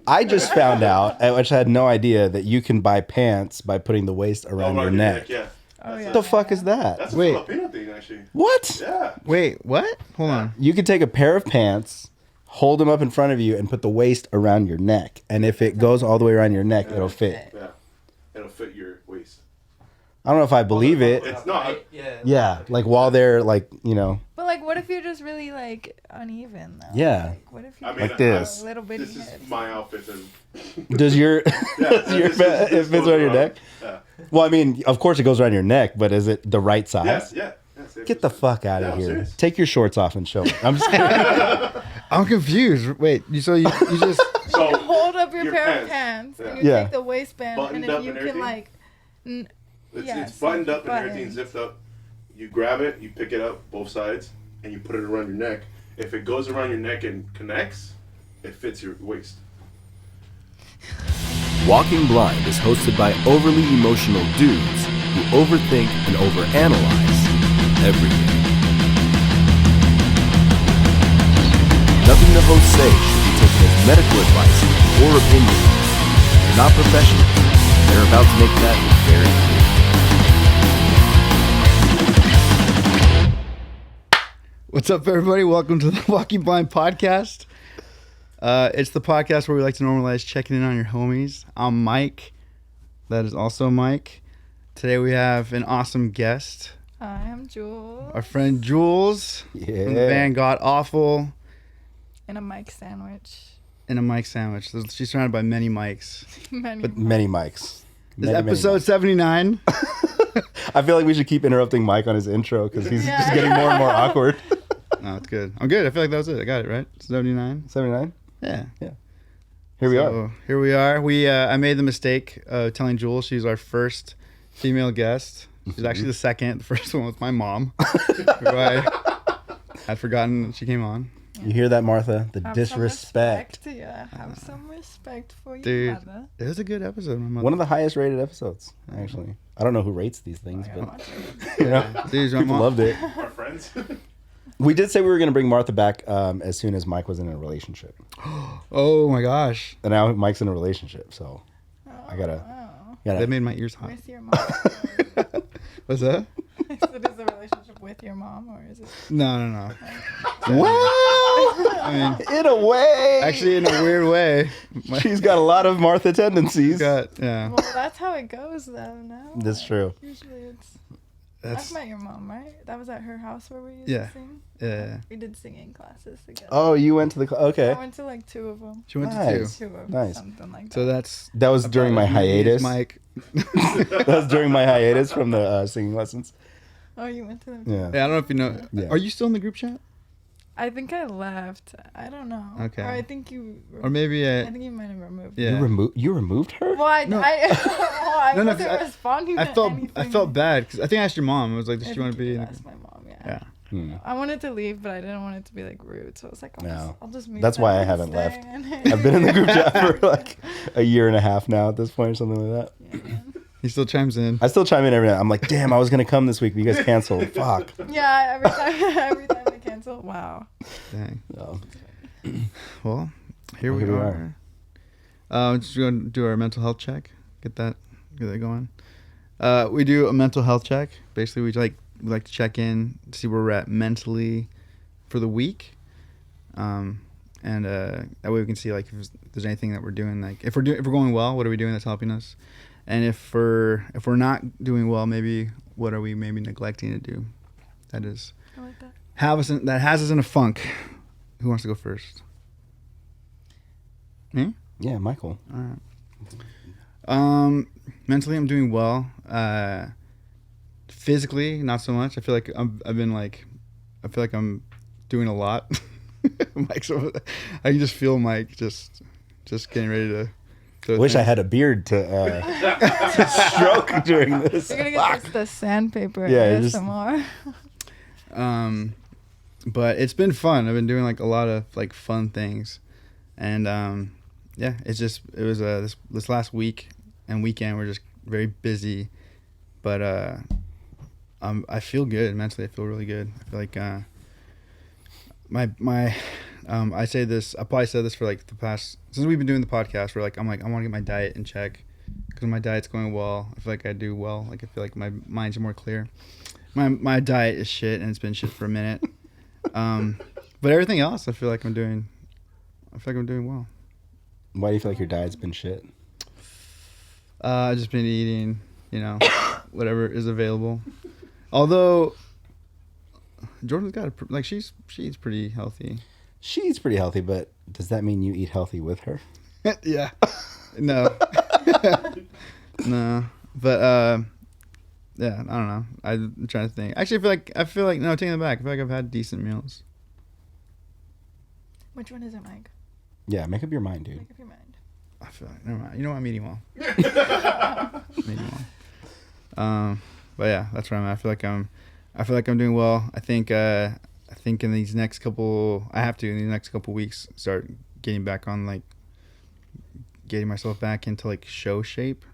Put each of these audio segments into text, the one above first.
I just found out, which I had no idea, that you can buy pants by putting the waist around your neck. Yeah. What the fuck is that? That's a Filipino thing, actually. What? Yeah. Wait, what? Hold on. You can take a pair of pants, hold them up in front of you, and put the waist around your neck. And if it goes all the way around your neck, it'll fit. Yeah. It'll fit your waist. I don't know if I believe it. It's not. Yeah, like while they're like, you know. But like, what if you're just really like uneven though? Yeah. Like, what if you like this? A little bitty This head? is my outfit. Does your it fits around your neck? Yeah. Well, I mean, of course it goes around your neck, but is it the right size? Yeah. Get the fuck out of here! Serious. Take your shorts off and show me. I'm just kidding. I'm confused. Wait, you just So hold up your pair of pants and you take the waistband, Buttoned and up if you and can everything? like, it's buttoned up and everything zipped up. You grab it, you pick it up both sides, and you put it around your neck. If it goes around your neck and connects, it fits your waist. Walking Blind is hosted by overly emotional dudes who overthink and overanalyze everything. Nothing the hosts say should be taken as medical advice or opinion. They're not professionals. They're about to make that very clear. What's up, everybody? Welcome to the Walking Blind podcast. It's the podcast where we like to normalize checking in on your homies. I'm Mike. That is also Mike. Today we have an awesome guest. Hi, I'm Julz. Our friend Julz from the band God Awful. And a Mike sandwich. And a Mike sandwich. She's surrounded by many mics. Many mics. This is episode 79. I feel like we should keep interrupting Mike on his intro because he's just getting more and more awkward. No, it's good. I'm good. I feel like that was it. I got it, right? 79? 79? Yeah. Here we are. Here we are. I made the mistake of telling Julz she's our first female guest. She's actually the second. The first one was my mom. Who I had forgotten she came on. You hear that, Martha? The Have disrespect. Have some respect for your Dude, mother. it was a good episode. My mother. One of the highest rated episodes, actually. I don't know who rates these things, but Dude, my people mom loved it. Our friends. We did say we were going to bring Martha back as soon as Mike was in a relationship. Oh my gosh. And now Mike's in a relationship, so I gotta. That made my ears hot. With your mom. What's that? Is it a relationship with your mom or is it? No. Well, I mean, in a way. actually, in a weird way. She's got a lot of Martha tendencies. Well, that's how it goes though, no? That's true. Usually it's... I've met your mom, right? That was at her house where we used to sing? Yeah. We did singing classes together. Oh, you went to the... Okay. I went to like 2 of them. She went Nice. to 2. 2 of them, Nice. something like that. So that's... That was during my hiatus. Mike. That was during my hiatus from the singing lessons. Oh, you went to them? Yeah. Yeah, I don't know if you know. Yeah. Are you still in the group chat? I think I left. I don't know. Okay. Or I think you... Or maybe I think you might have removed yeah. You removed her? Well, I No, wasn't responding to anything. I felt bad because I think I asked your mom. I was like, does I she want to think be? you In asked my mom, yeah. I wanted to leave, but I didn't want it to be like rude, so I was like, I'll just meet That's them why I and haven't stay left. and- I've been in the group chat for like a year and a half now at this point or something like that. Yeah. He still chimes in. I still chime in every night. I'm like, damn, I was going to come this week, but you guys canceled. Fuck. Yeah, every time they cancel. Wow. Dang. No. Well, here we are. Just going to do our mental health check. Get that going. We do a mental health check. Basically, we like to check in, see where we're at mentally for the week, and that way we can see like if there's anything that we're doing. Like if we're going well, what are we doing that's helping us? And if we're not doing well, maybe what are we maybe neglecting to do? That is I like that. that has us in a funk. Who wants to go first? Me? Yeah, Michael. All right. Mentally, I'm doing well. Physically, not so much. I feel like I'm doing a lot. Mike, so I can just feel Mike just getting ready to. Wish I had a beard to stroke during this. You're gonna get the sandpaper Yeah, ASMR. But it's been fun. I've been doing like a lot of like fun things, and yeah, it was this last week and weekend we're just very busy, but I feel good mentally. I feel really good. I feel like I say this. I probably said this for like the past since we've been doing the podcast. We're like, I want to get my diet in check because my diet's going well. I feel like I do well. Like I feel like my mind's more clear. My diet is shit, and it's been shit for a minute. But everything else, I feel like I'm doing well. Why do you feel like your diet's been shit? I've just been eating, whatever is available. Although Jordan's got she's pretty healthy. She's pretty healthy, but does that mean you eat healthy with her? Yeah. No. No. But yeah, I don't know. I'm trying to think. Actually, I feel like no, taking it back. I feel like I've had decent meals. Which one is it, Mike? Yeah, make up your mind, dude. Make up your mind. I feel like never mind. You know what? I'm eating well. Eating well. But yeah, that's where I'm at. I feel like I'm doing well. I think in these next couple weeks start getting back on getting myself back into show shape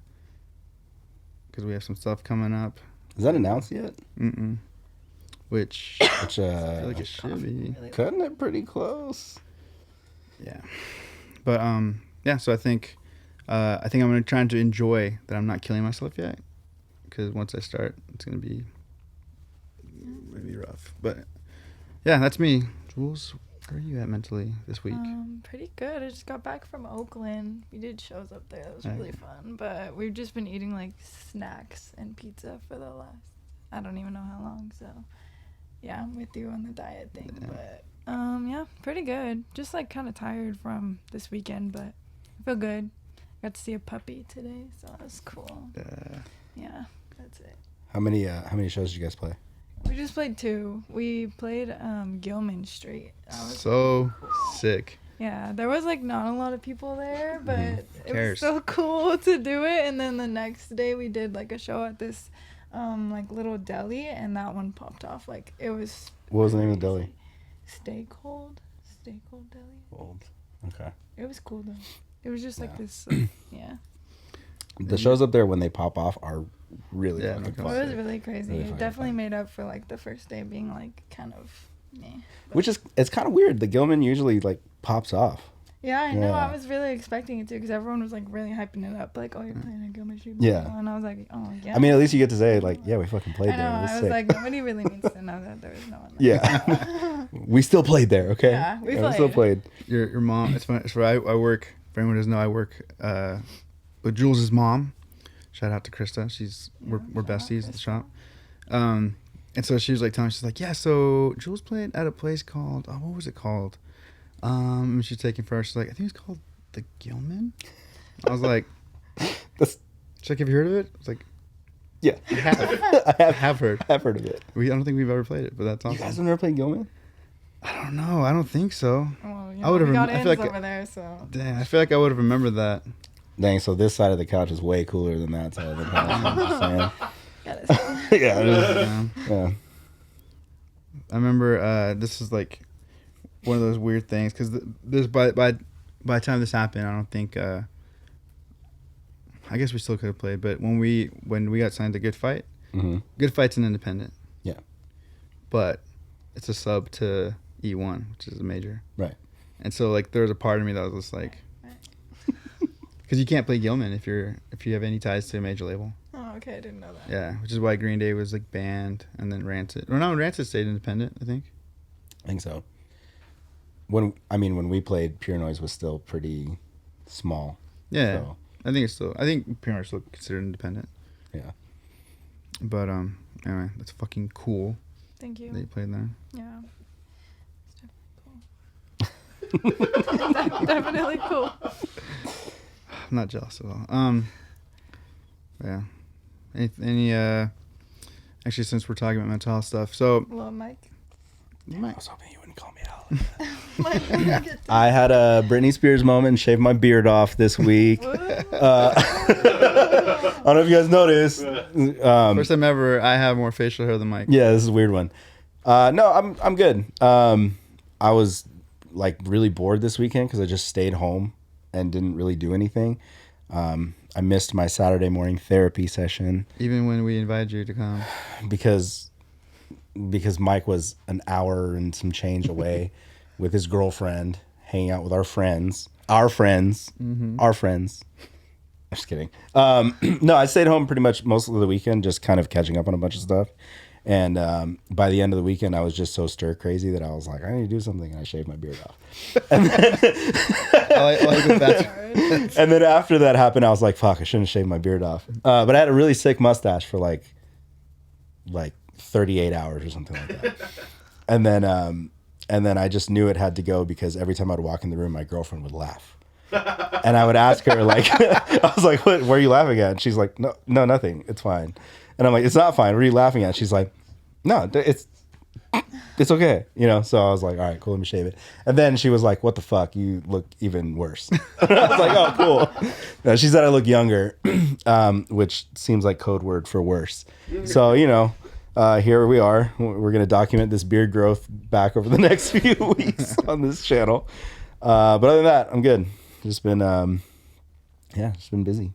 because we have some stuff coming up. Is that announced yet? Mm-mm. Which I feel like it should be. Cutting it pretty close. Yeah. But yeah, so I think I'm gonna try to enjoy that I'm not killing myself yet, because once I start, it's gonna be maybe rough. But yeah, that's me. Julz, where are you at mentally this week? Pretty good. I just got back from Oakland. We did shows up there. It was really fun. But we've just been eating snacks and pizza for the last, I don't even know how long. So yeah, I'm with you on the diet thing. Yeah. But yeah, pretty good. Just kind of tired from this weekend, but I feel good. Got to see a puppy today, so that was cool. Yeah, that's it. How many shows did you guys play? We just played 2. We played Gilman Street. That was so cool. Sick. Yeah, there was not a lot of people there, but it was so cool to do it. And then the next day we did a show at this little deli, and that one popped off. It was. What was the name of the deli? Stay Cold Deli. Old. Okay. It was cool though. It was just this. Yeah. The shows up there when they pop off are really fucking fun. It was really crazy. Really it definitely made up for the first day being kind of meh. Which is, it's kind of weird. The Gilman usually pops off. Yeah, I know. I was really expecting it to, because everyone was really hyping it up, oh, you're playing at Gilman Street. Yeah. And I was like, oh yeah. I mean, at least you get to say yeah, we fucking played there. I was like, nobody really needs to know that there was no one there. Yeah. We still played there, okay? Yeah, we still played. Your mom. It's funny. So I work. For anyone who doesn't know, I work with Julz' mom. Shout out to Krista. We're besties at the shop. And so she was telling me, she's yeah, so Julz played at a place called, what was it called? And she's taking first. She's I think it's called the Gilman. I was like, she's have you heard of it? I was yeah. I have heard. I've heard of it. I don't think we've ever played it, but that's awesome. You guys have never played Gilman? I don't know. I don't think so. Well, I would have. I feel over there, so. Damn, I feel like I would have remembered that. Dang, so this side of the couch is way cooler than that side of the couch. I'm just saying. Yeah. I remember this is one of those weird things, because this by the time this happened, I don't think. I guess we still could have played, but when we got signed to Good Fight, Good Fight's an independent. Yeah. But it's a sub to E1, which is a major. Right. And so there was a part of me that was just because you can't play Gilman if you have any ties to a major label. Oh, okay, I didn't know that. Yeah, which is why Green Day was banned, and then Rancid. Or no, Rancid stayed independent, I think. I think so. When we played, Pure Noise was still pretty small. Yeah, so. I think Pure Noise is still considered independent. Yeah. But anyway, that's fucking cool. Thank you. That you played there. Yeah. It's definitely cool. Definitely cool. I'm not jealous at all. Yeah. Any actually, since we're talking about mental health stuff, so. Hello, Mike. I was hoping you wouldn't call me out. I had a Britney Spears moment and shaved my beard off this week. I don't know if you guys noticed. First time ever, I have more facial hair than Mike. Yeah, this is a weird one. No, I'm good. I was really bored this weekend because I just stayed home and didn't really do anything. I missed my Saturday morning therapy session. Even when we invited you to come. Because Mike was an hour and some change away. with his girlfriend, hanging out with our friends. I'm just kidding. No, I stayed home pretty much most of the weekend, just kind of catching up on a bunch of stuff. And by the end of the weekend, I was just so stir crazy that I was like, I need to do something, and I shaved my beard off. And then, and then after that happened, I was like, fuck, I shouldn't have shaved my beard off. But I had a really sick mustache for like 38 hours or something like that. And then I just knew it had to go because every time I'd walk in the room, my girlfriend would laugh. And I would ask her, like, I was like, what are you laughing at? And she's like, no, nothing. It's fine. And I'm like, it's not fine. What are you laughing at? She's like, no, it's okay. You know? So I was like, all right, cool. Let me shave it. And then she was like, what the fuck? You look even worse. I was like, oh, cool. No, she said I look younger, which seems like code word for worse. So, you know, here we are. We're going to document this beard growth back over the next few weeks on this channel. But other than that, I'm good. Just been, just been busy.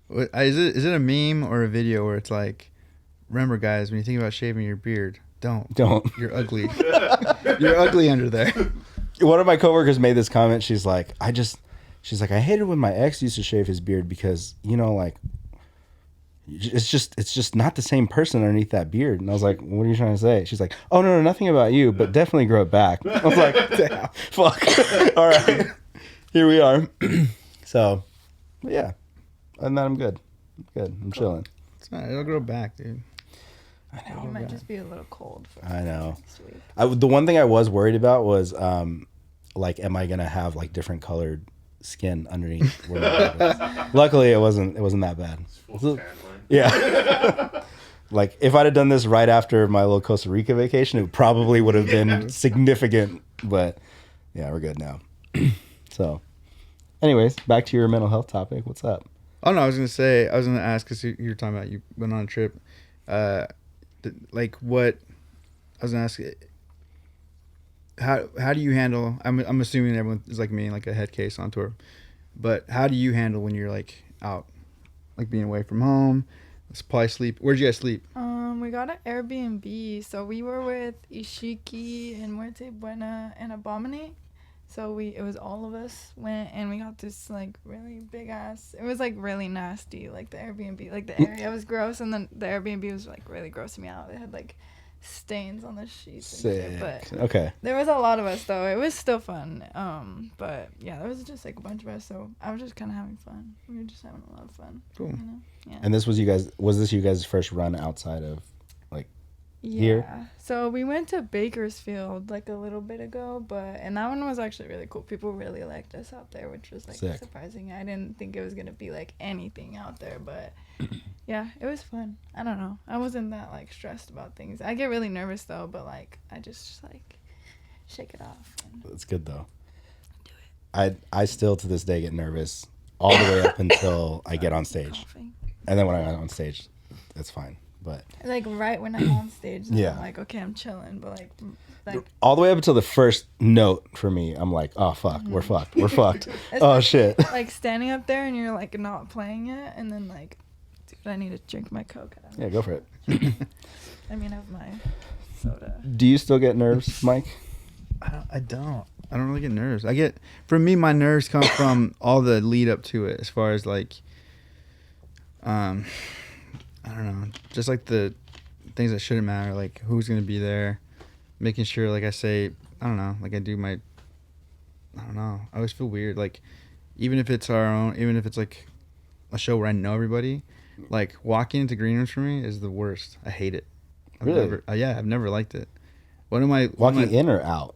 Is it a meme or a video where it's like, remember guys, when you think about shaving your beard, don't. You're ugly. You're ugly under there. One of my coworkers made this comment. She's like, I hated when my ex used to shave his beard because, you know, like, it's just not the same person underneath that beard. And I was like, what are you trying to say? She's like, oh, no, nothing about you, but definitely grow it back. I was like, damn, fuck. All right, here we are. So, yeah. And then I'm good. I'm chilling. It's not. It'll grow back, dude. I know. You might just be a little cold. I know. Next week. The one thing I was worried about was, like, am I gonna have like different colored skin underneath? Where my beard is? Luckily, it wasn't that bad. Yeah. Like if I'd have done this right after my little Costa Rica vacation, it probably would have been significant. But yeah, we're good now. So, anyways, back to your mental health topic. What's up? Oh no, I was gonna ask because you were talking about you went on a trip. Like what? I was gonna ask. How do you handle? I'm assuming everyone is like me, like a head case on tour. But how do you handle when you're like out, like being away from home? Let's probably sleep. Where'd you guys sleep? We got an Airbnb. So we were with Ishiki and Muerte Buena and Abominate. So it was all of us went and we got this like really big ass. It was like really nasty. Like the Airbnb, like the area was gross, and then the Airbnb was like really grossing me out. It had like stains on the sheets and shit. But okay. There was a lot of us though. It was still fun. But yeah, there was just like a bunch of us. So I was just kind of having fun. We were just having a lot of fun. Cool. You know? Yeah. And this was this you guys' first run outside of like here? Yeah. So we went to Bakersfield like a little bit ago, and that one was actually really cool. People really liked us out there, which was like sick. Surprising. I didn't think it was gonna be like anything out there, but yeah, it was fun. I don't know. I wasn't that like stressed about things. I get really nervous though, but like I just like shake it off. That's good though. Do it. I still to this day get nervous all the way up until I get on stage. Coughing. And then when I'm on stage, it's fine. But like right when I'm on stage, then yeah. I'm like, okay, I'm chilling. But like all the way up until the first note for me, I'm like, oh fuck, we're fucked. We're fucked. Oh shit. Like standing up there and you're like not playing it, and then like, dude, I need to drink my Coke. Yeah, go for it. I mean, I have my soda. Do you still get nerves, Mike? I don't really get nerves. For me, my nerves come from all the lead up to it, as far as like, I don't know, just like the things that shouldn't matter, like who's gonna be there, making sure, like I say, I don't know, like I do my, I don't know, I always feel weird, like even if it's like a show where I know everybody, like walking into green rooms for me is the worst. I hate it. Really? I've never liked it. Walking in or out?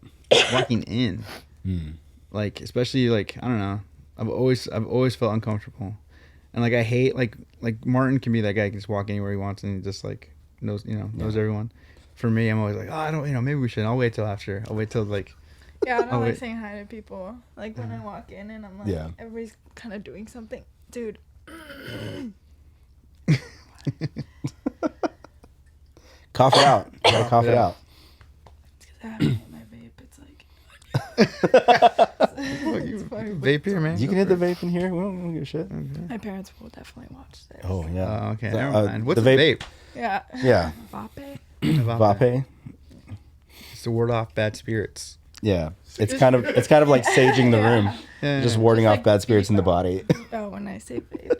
Walking in. Like especially like I don't know. I've always felt uncomfortable, and like I hate like Martin can be that guy who can just walk anywhere he wants and he just like knows everyone. For me, I'm always like, oh, I don't, maybe we should. I'll wait till after. I'll wait till like. Yeah, I don't like saying hi to people. Like when I walk in and I'm like, everybody's kind of doing something, dude. Cough it out. You gotta cough it out. It's because I have my vape. It's like. You vape here, man. You can hit the vape in here. We don't give a shit. Okay. My parents will definitely watch this. Oh yeah. Oh, okay. Never mind. What's the the vape? vape? Yeah. Yeah. Vape. Vape. It's to ward off bad spirits. Yeah, it's kind of like saging the room, just warding off bad spirits in the body. Oh, when I say babe.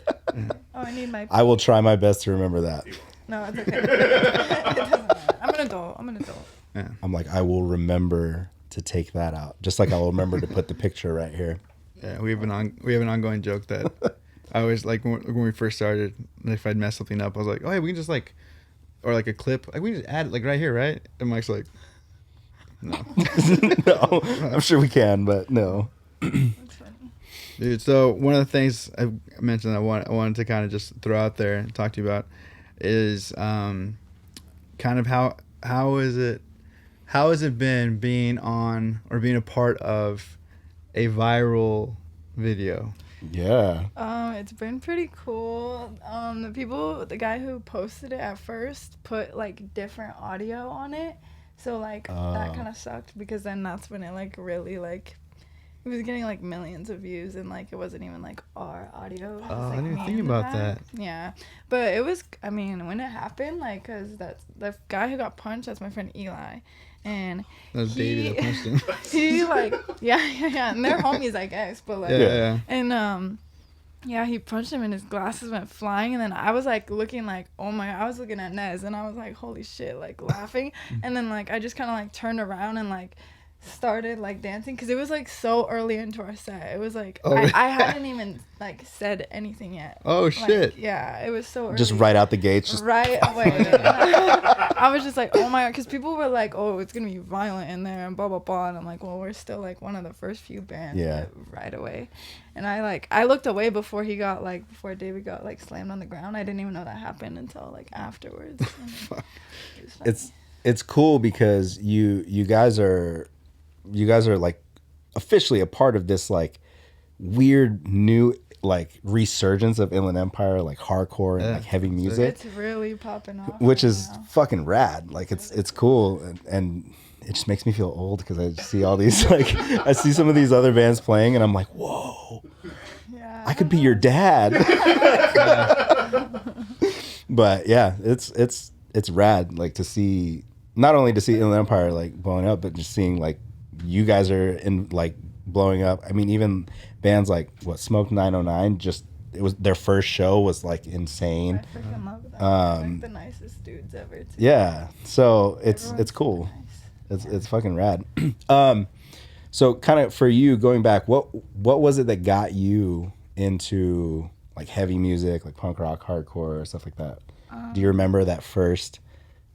Oh, I need my. I will try my best to remember that. No, it's okay. It doesn't matter. I'm an adult. Yeah. I'm like, I will remember to take that out, just like I will remember to put the picture right here. Yeah, we have an ongoing joke that I always like when we first started. If I'd mess something up, I was like, "Oh, hey, we can just like, or like a clip, like we can just add it like right here, right?" And Mike's like, "No, No, I'm sure we can, but no." That's funny. dude." So one of the things I mentioned I wanted to kind of just throw out there and talk to you about is kind of how has it been being on or being a part of a viral video? Yeah. It's been pretty cool. The guy who posted it at first put like different audio on it, so like that kind of sucked because then that's when it like really like it was getting like millions of views and like it wasn't even like our audio. It was, Oh, I like, didn't me even think in the about back. that. Yeah, but it was. I mean, when it happened, like, cause that's the guy who got punched. That's my friend Eli, and That was Davey that punched him. he like yeah, and they're homies, I guess, but like Yeah. and yeah, he punched him and his glasses went flying and then I was like looking like, oh my, I was looking at Nez and I was like, holy shit, like laughing. And then like I just kind of like turned around and like started like dancing because it was like so early into our set. It was like I hadn't even like said anything yet. Oh Like, shit. yeah, it was so early. Just right out the gates. Just Right away. I was just like, oh my god, because people were like, oh, it's gonna be violent in there and blah blah blah, and I'm like, well, we're still like one of the first few bands. Yeah. Right away, and I looked away before David got like slammed on the ground. I didn't even know that happened until like afterwards. It's cool because you guys are like officially a part of this like weird new like resurgence of Inland Empire, like hardcore and like heavy music, It's really popping off. which right is now. fucking rad. Like it's cool and it just makes me feel old because I see all these like I see some of these other bands playing and I'm like, whoa, Yeah. I could be your dad. But yeah, it's rad like to see, not only to see Inland Empire like blowing up, but just seeing like you guys are in like blowing up. I mean, even bands like Smoke 909, just it was their first show was like insane. I freaking love them. Like the nicest dudes ever. Too. Yeah, so it's Everyone's cool. nice. It's fucking rad. So kind of for you going back, what was it that got you into like heavy music, like punk rock, hardcore, or stuff like that? Do you remember that first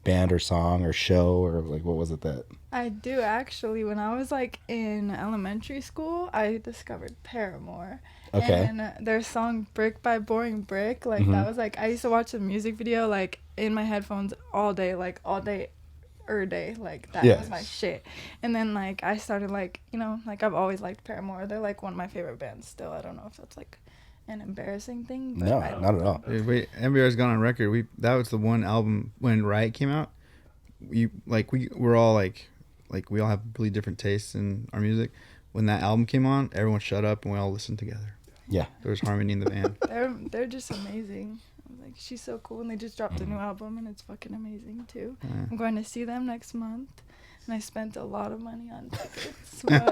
band or song or show, or like what was it that? I do actually. When I was like in elementary school, I discovered Paramore. Okay. And their song "Brick by Boring Brick," like that was like I used to watch the music video like in my headphones all day, like that Yeah. was my shit. And then like I started like like I've always liked Paramore. They're like one of my favorite bands still. I don't know if that's like an embarrassing thing. But No, I not at all. Dude, NBR's gone on record. That was the one album when Riot came out. We're all like we all have really different tastes in our music. When that album came on, everyone shut up and we all listened together. Yeah. There was harmony in the band. they're just amazing. Like she's so cool, and they just dropped a new album, and it's fucking amazing too. Yeah. I'm going to see them next month, and I spent a lot of money on tickets. But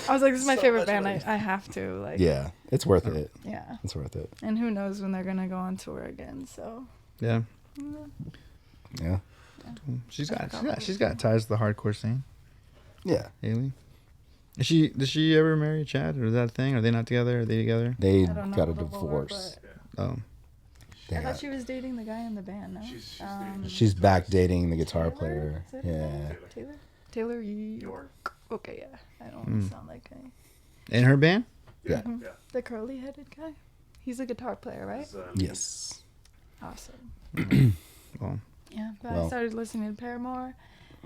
I was like, this is my favorite band. I have to like. Yeah, it's worth it. Yeah. It's worth it. And who knows when they're gonna go on tour again? So. Yeah. Yeah. She's got ties to the hardcore scene. Yeah. Haley. Does she ever marry Chad, or is that a thing? Are they not together? Are they together? They I don't know got a the lore, divorce. but Oh. They I got- thought she was dating the guy in the band. No. she's back dating the guitar Taylor? player. Is it Yeah. Taylor York. Okay, yeah. I don't sound like a. In her band? Yeah. The curly-headed guy. He's a guitar player, right? Yes. Awesome. Well, Yeah, but Well. I started listening to Paramore,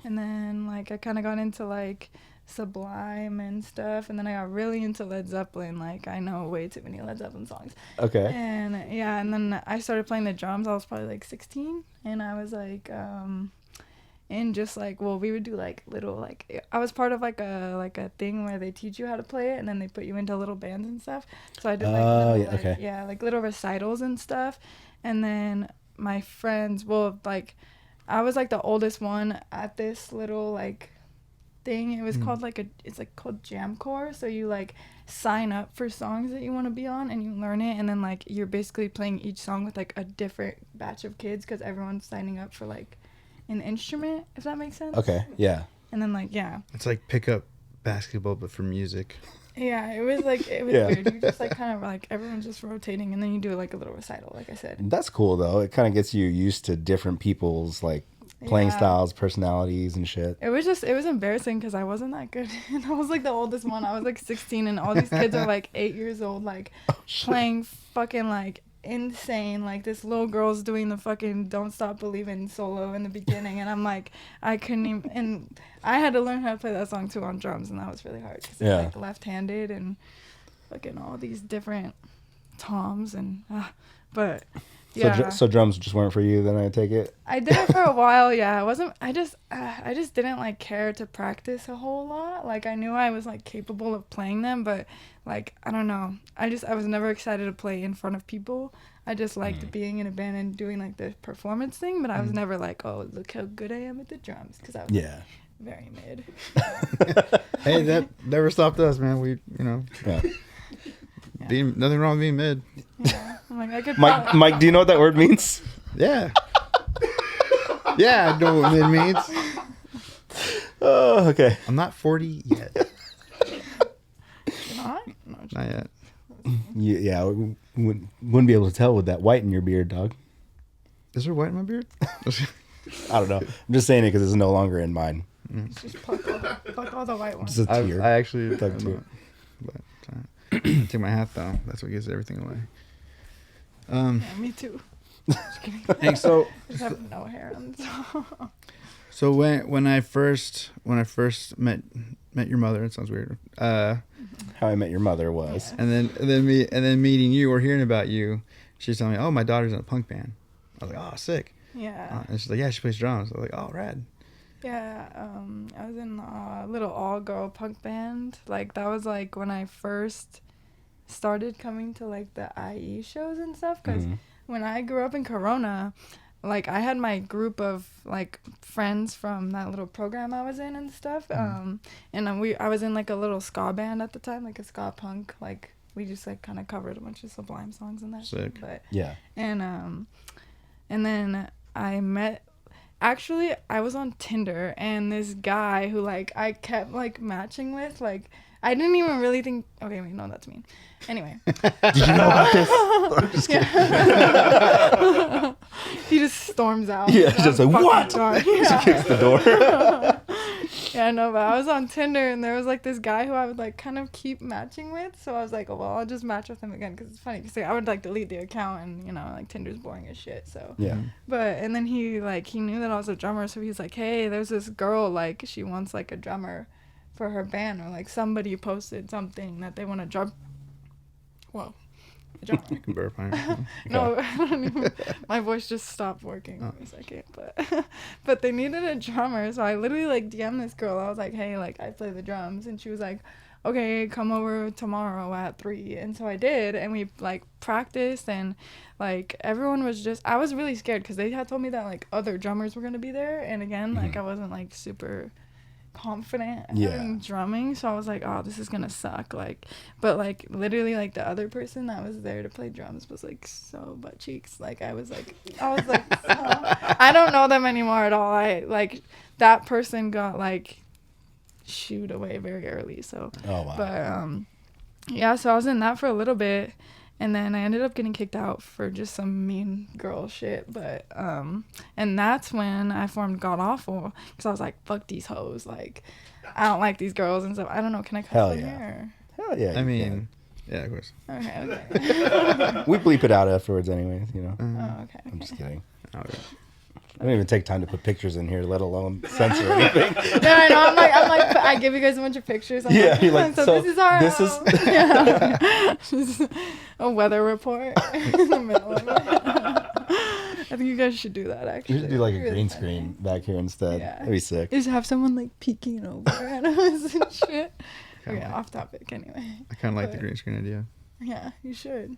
and then like I kind of got into like Sublime and stuff, and then I got really into Led Zeppelin. Like I know way too many Led Zeppelin songs. Okay. And yeah, and then I started playing the drums. I was probably like 16, and I was like, and just like, well, we would do like little like I was part of like a thing where they teach you how to play it, and then they put you into little bands and stuff. So I did like, Oh, little, yeah, okay. yeah, like little recitals and stuff, and then my friends, well, like I was like the oldest one at this little like thing. It was called it's called Jam Corps. So you like sign up for songs that you want to be on and you learn it, and then like you're basically playing each song with like a different batch of kids because everyone's signing up for like an instrument, if that makes sense. Okay. Yeah. And then like It's like pickup basketball, but for music. yeah, it was weird. You just like kind of like everyone's just rotating, and then you do like a little recital, like I said. That's cool though. It kind of gets you used to different people's like playing styles, personalities, and shit. It was embarrassing because I wasn't that good, and I was like the oldest one. I was like 16, and all these kids are like 8 years old, like playing fucking like insane. Like this little girl's doing the fucking "Don't Stop Believin'" solo in the beginning, and I'm like, I couldn't even. And I had to learn how to play that song too on drums, and that was really hard because it's like left-handed and fucking all these different toms and. But yeah. So drums just weren't for you, then I take it. I did it for a while. Yeah, it wasn't. I just didn't like care to practice a whole lot. Like I knew I was like capable of playing them, but like I don't know. I was never excited to play in front of people. I just liked being in a band and doing like the performance thing, but I was never like, oh, look how good I am at the drums, because I was very mid. Hey, that never stopped us, man. We, you know, nothing wrong with being mid. Yeah, I'm like I could. Mike, do you know what that word means? Yeah. Yeah, I know what mid means. Oh, okay. I'm not 40 yet. Not? No, Not yet. Yeah, wouldn't be able to tell with that white in your beard, dog. Is there white in my beard? I don't know. I'm just saying it because it's no longer in mine. just pluck all the white ones. Just a tear. I actually Like tear. But take my hat though. That's what gives everything away. Yeah, me too. Just kidding. Hey, so I just have no hair on the top. so when I first met your mother, it sounds weird. How I Met Your Mother was. And then meeting you or hearing about you, she's telling me, "Oh, my daughter's in a punk band." I was like, "Oh, sick." Yeah. And she's like, "Yeah, she plays drums." I was like, "Oh, rad." Yeah, I was in a little all-girl punk band. Like, that was, like, when I first started coming to, like, the IE shows and stuff. Because when I grew up in Corona, like, I had my group of, like, friends from that little program I was in and stuff. And I was in, like, a little ska band at the time, like a ska punk. Like, we just, like, kind of covered a bunch of Sublime songs and that shit. But, yeah. And then I met... Actually, I was on Tinder, and this guy who, like, I kept, like, matching with, like, I didn't even really think... Okay, wait, no, that's mean. Anyway. Did you know about this? I'm just kidding. He just storms out. Yeah, just like, what? Yeah. She kicks the door. Yeah, no, but I was on Tinder, and there was, like, this guy who I would, like, kind of keep matching with. So I was like, oh, well, I'll just match with him again, because it's funny. Because I would, like, delete the account, and, you know, like, Tinder's boring as shit, so. Yeah. But, and then he knew that I was a drummer, so he's like, hey, there's this girl, like, she wants, like, a drummer for her band, or, like, somebody posted something that they want to drum. Whoa. You can burp on it. No, I don't even, my voice just stopped working for a second, but they needed a drummer, so I literally, like, DM'd this girl. I was like, hey, like, I play the drums, and she was like, okay, come over tomorrow at 3, and so I did, and we, like, practiced, and, like, everyone was just, I was really scared, because they had told me that, like, other drummers were gonna be there, and again, like, I wasn't, like, super confident in drumming, so I was like, oh, this is gonna suck, like, but, like, literally, like, the other person that was there to play drums was, like, so butt cheeks, like, I was like so, I don't know them anymore at all. I, like, that person got, like, shooed away very early, so but yeah, so I was in that for a little bit, and then I ended up getting kicked out for just some mean girl shit. But, and that's when I formed God Awful. Because I was like, fuck these hoes. Like, I don't like these girls and stuff. I don't know. Can I cuss in here? Hell yeah. I mean, yeah, of course. Okay. We bleep it out afterwards anyways, you know. Oh, okay. I'm just kidding. Oh, yeah. I don't even take time to put pictures in here, let alone censor anything. Yeah, I know. I'm like, I give you guys a bunch of pictures. I'm Yeah, you're like, so so this is our this is- house. Yeah. Just a weather report in the middle of it. I think you guys should do that, actually. You should do like a Really green funny. screen back here instead. Yeah. That'd be sick. Just have someone, like, peeking over at us and shit. Kinda Okay, like- off topic anyway. I kind of like the But- green screen idea. Yeah, you should.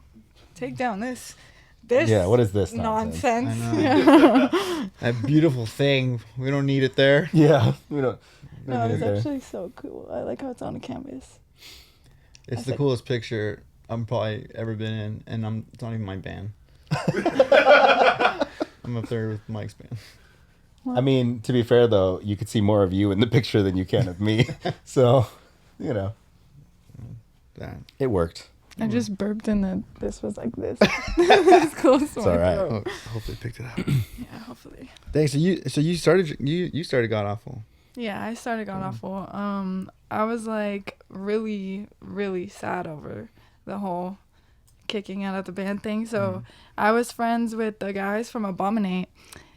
Take down this Yeah, what is this nonsense? nonsense. I know. Yeah. That beautiful thing. We don't need it there. Yeah, we don't. No, it's actually so cool. I like how it's on a canvas. It's the coolest picture I'm probably ever been in, and it's not even my band. I'm up there with Mike's band. I mean, to be fair though, you could see more of you in the picture than you can of me. So, you know, it worked. I just burped and this was like this. This close. It's all right. Oh, hopefully picked it up. Yeah, hopefully. Thanks. So you started God Awful. Yeah, I started God Awful. I was like really, really sad over the whole kicking out of the band thing. So I was friends with the guys from Abominate,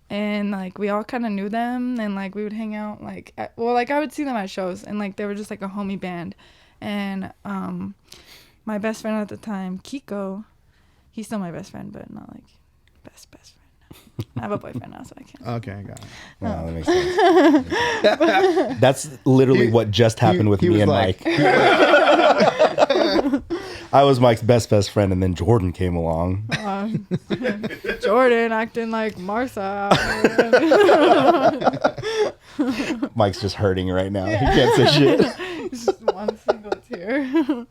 and like we all kind of knew them, and like we would hang out like I would see them at shows, and like they were just like a homie band. And my best friend at the time, Kiko, he's still my best friend, but not like best friend. I have a boyfriend now, so I can't. Okay, I got it. Wow, that makes sense. That's literally what just happened with me and Mike. I was Mike's best friend, and then Jordan came along. Jordan acting like Martha. Mike's just hurting right now. He can't say shit. It's just one single tear.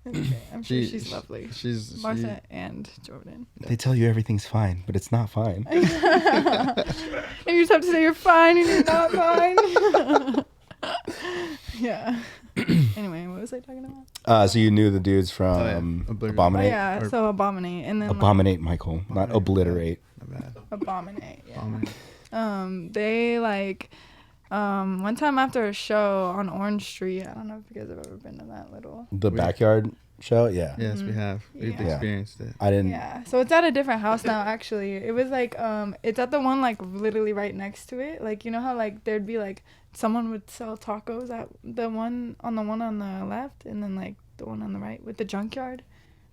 Okay, I'm sure she's lovely. She's Martha and Jordan. They tell you everything's fine, but it's not fine. And you just have to say you're fine and you're not fine. Yeah. Anyway, what was I talking about? So you knew the dudes from Abominate? Oh, yeah, so Abominate. And then Abominate, Michael, not Obliterate. Abominate, yeah. They like... one time after a show on Orange Street, I don't know if you guys have ever been to that little... The backyard show? Yeah. Yes, we have. We've experienced it. I didn't... Yeah, so it's at a different house now, actually. It was like, it's at the one, like, literally right next to it. Like, you know how, like, there'd be, like, someone would sell tacos at the one on the left, and then, like, the one on the right with the junkyard?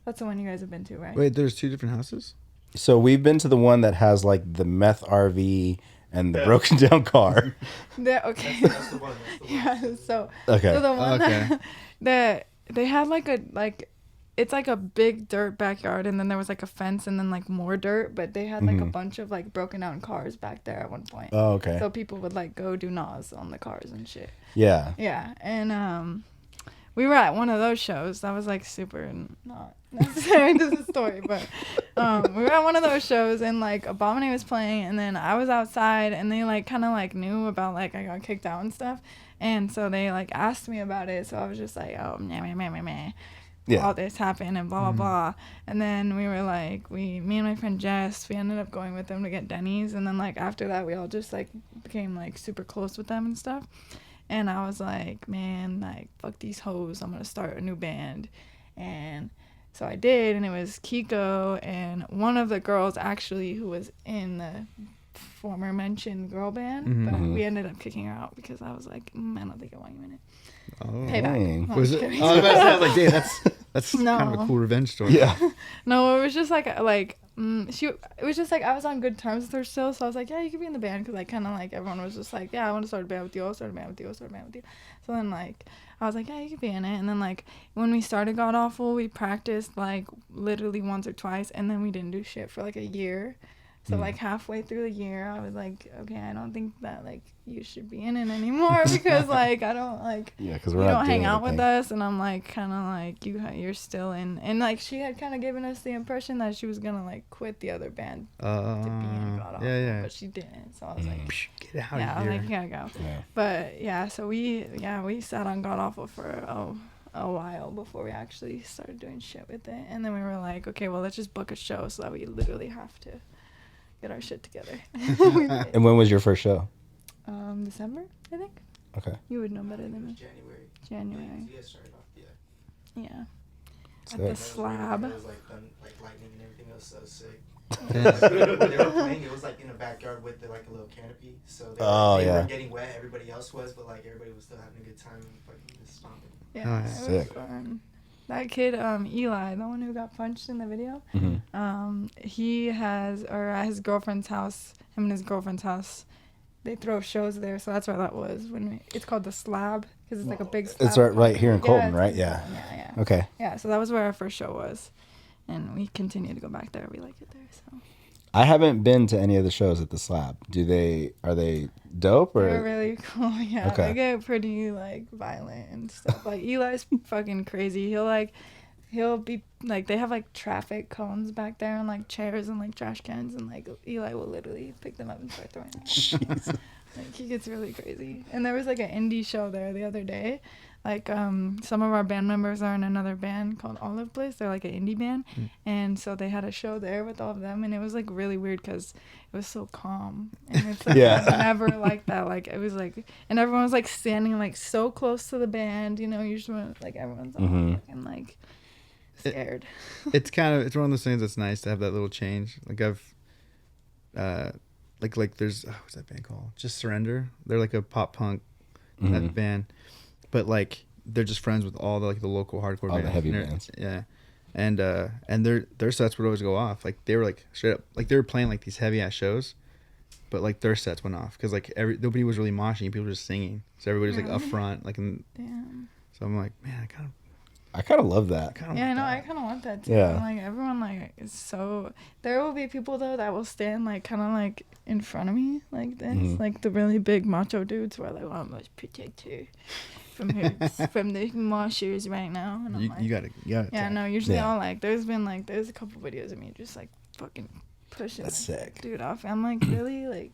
That's the one you guys have been to, right? Wait, there's two different houses? So we've been to the one that has, like, the meth RV... and the broken down car. Okay. That's the one. Yeah. So. Okay. So the one that they had it's like a big dirt backyard, and then there was like a fence, and then like more dirt, but they had like a bunch of like broken down cars back there at one point. Oh, okay. So people would like go do gnaws on the cars and shit. Yeah. Yeah, and we were at one of those shows. That was like super not necessary to the story, but we were at one of those shows, and like Abominate was playing, and then I was outside, and they like kind of like knew about like I got kicked out and stuff, and so they like asked me about it. So I was just like, oh, meh. Yeah. All this happened and blah blah blah, and then we were like, me and my friend Jess, we ended up going with them to get Denny's, and then like after that we all just like became like super close with them and stuff. And I was like, man, like, fuck these hoes. I'm going to start a new band. And so I did, and it was Kiko and one of the girls, actually, who was in the former mentioned girl band. But we ended up kicking her out because I was like, I don't think I want you in it. Oh. Payback. Was it? Oh, I was like, dang, that's No. kind of a cool revenge story. Yeah. No, it was just like it was just like I was on good terms with her still, so I was like, yeah, you could be in the band, because like kind of like everyone was just like, yeah, I want to start a band with you, I'll start a band with you, I'll start a band with you. So then like I was like, yeah, you could be in it. And then like when we started God Awful, we practiced like literally once or twice, and then we didn't do shit for like a year. So like halfway through the year, I was like, okay, I don't think that like you should be in it anymore, because like I don't like because you don't hang out with us. And I'm like kind of like you're still in, and like she had kind of given us the impression that she was gonna like quit the other band to be in God Awful, but she didn't. So I was like, get out yeah, of here. I was like, you gotta go. Yeah. But yeah, so we sat on God Awful for a while before we actually started doing shit with it, and then we were like, okay, well, let's just book a show so that we literally have to get our shit together. And when was your first show? December, I think. Okay. You would know better than me. January. You guys started off, Yeah. Sick. At the Slab. It was like lightning and everything else. So sick. When they were playing, it was like in a backyard with like a little canopy, so they were getting wet. Everybody else was, but like everybody was still having a good time and fucking just stomping. Yeah, it sick. was fun. That kid, Eli, the one who got punched in the video, he has, or at his girlfriend's house, him and his girlfriend's house, they throw shows there, so that's where that was. It's called the Slab, because it's like a big slab. It's right here in Colton, right? Yeah. Yeah. Okay. Yeah, so that was where our first show was, and we continue to go back there. We like it there, so. I haven't been to any of the shows at the Slab. Are they dope or? They're really cool. Yeah, Okay. they get pretty like violent and stuff. Like Eli's fucking crazy. He'll be like, they have like traffic cones back there and like chairs and like trash cans, and like Eli will literally pick them up and start throwing them. Jeez. Like he gets really crazy. And there was like an indie show there the other day. Like some of our band members are in another band called Olive Bliss. They're like an indie band, and so they had a show there with all of them, and it was like really weird because it was so calm, and it's like never like that. Like it was like, and everyone was like standing like so close to the band, you know. Usually like everyone's all fucking like scared. It's one of those things that's nice to have that little change. Like I've like there's what's that band called? Just Surrender. They're like a pop punk band. But like they're just friends with all the local hardcore bands. The heavy bands. Yeah. And their sets would always go off. Like they were like straight up, like they were playing like these heavy ass shows, but like their sets went off because like nobody was really moshing, people were just singing. So everybody was like up front, like Damn. So I'm like, man, I kind of love that. Yeah, I know. I kind of want that too. Yeah. Like everyone, like is so. There will be people though that will stand like kind of like in front of me like this, like the really big macho dudes who are like, "Well, I must protect her from the moshers right now." And I'm you gotta. Yeah, no. Usually I'll like. There's a couple videos of me just like fucking pushing That's sick. dude off. I'm like, really, like.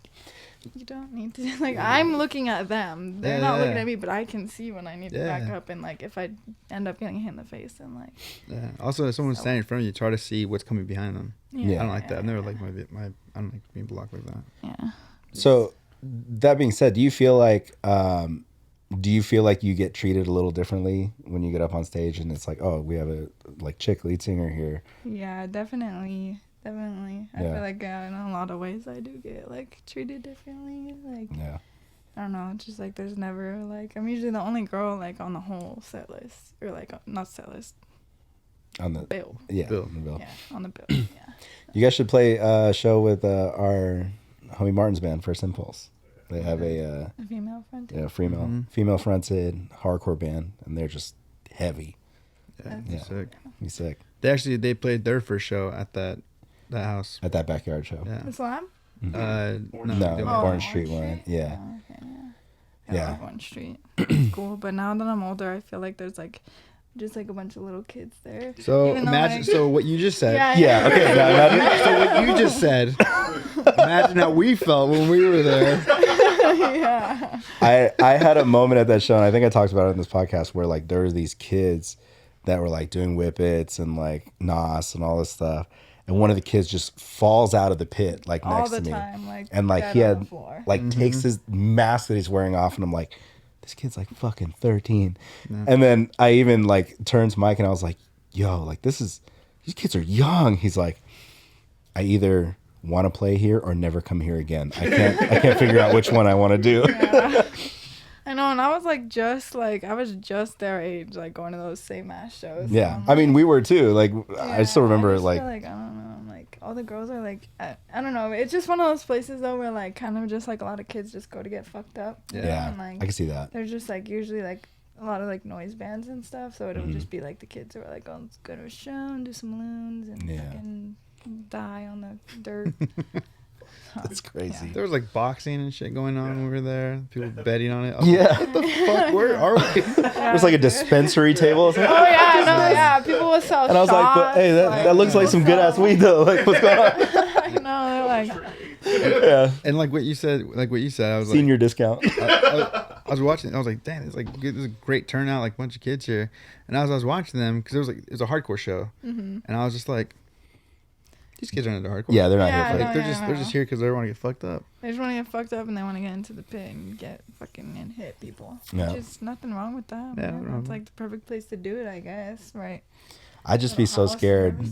You don't need to. Like, I'm looking at them. They're not looking at me, but I can see when I need to back up. And, like, if I end up getting hit in the face, then, like... Yeah. Also, if someone's standing in front of you, try to see what's coming behind them. Yeah. I don't like that. I've never liked my... I don't like being blocked like that. Yeah. So, that being said, do you feel like you get treated a little differently when you get up on stage and it's like, oh, we have a, like, chick lead singer here? Yeah, definitely. I feel like in a lot of ways I do get like treated differently. Like I don't know, it's just like there's never like I'm usually the only girl like on the whole set list, or like not set list, on the bill. Yeah, bill. On the bill. Yeah, on the bill. Yeah. You guys should play a show with our homie Martin's band, First Impulse. They have a female fronted. Yeah, female fronted hardcore band, and they're just heavy. Yeah. Sick. Be sick. They played their first show at that house at that backyard show. Yeah. The Slam? Orange Street one. Yeah. Oh, okay, yeah. I love Orange Street. It's cool, but now that I'm older, I feel like there's like just like a bunch of little kids there. So imagine, so what you just said. Yeah. Okay. So what you just said. Imagine how we felt when we were there. Yeah. I had a moment at that show, and I think I talked about it in this podcast, where like there were these kids that were like doing whippets and like nos and all this stuff. And one of the kids just falls out of the pit, like all next the to me. Time, like, and like he had like takes his mask that he's wearing off, and I'm like, this kid's like fucking 13. Yeah. And then I even like turned to Mike and I was like, yo, like these kids are young. He's like, I either want to play here or never come here again. I can't figure out which one I want to do. Yeah. I know, and I was just their age, like going to those same ass shows. Yeah, like, I mean, we were too. Like, I still remember like I don't know, like all the girls are like, I don't know. It's just one of those places though where like kind of just like a lot of kids just go to get fucked up. Yeah, and, like, I can see that. They're just like usually like a lot of like noise bands and stuff, so it'll just be like the kids who are like, oh, let's go to a show and do some loons and fucking die on the dirt. That's crazy. There was like boxing and shit going on when we were there. People betting on it. What the fuck? Where are we? It was like a dispensary table. Oh yeah, people would sell. And I was like, but hey, that looks like some good ass weed though. Like, what's going on? I know, they're like. Yeah. And like what you said, I was senior discount. I was watching. I was like, damn, it's like there's a great turnout, like a bunch of kids here. And as I was watching them, because it was a hardcore show, and I was just like, these kids aren't into hardcore. Yeah, they're not here for like, they're just here because they want to get fucked up. They just want to get fucked up and they want to get into the pit and get fucking and hit people. Yeah. Which is nothing wrong with that. Yeah, it's like the perfect place to do it, I guess, right? I'd just be so scared.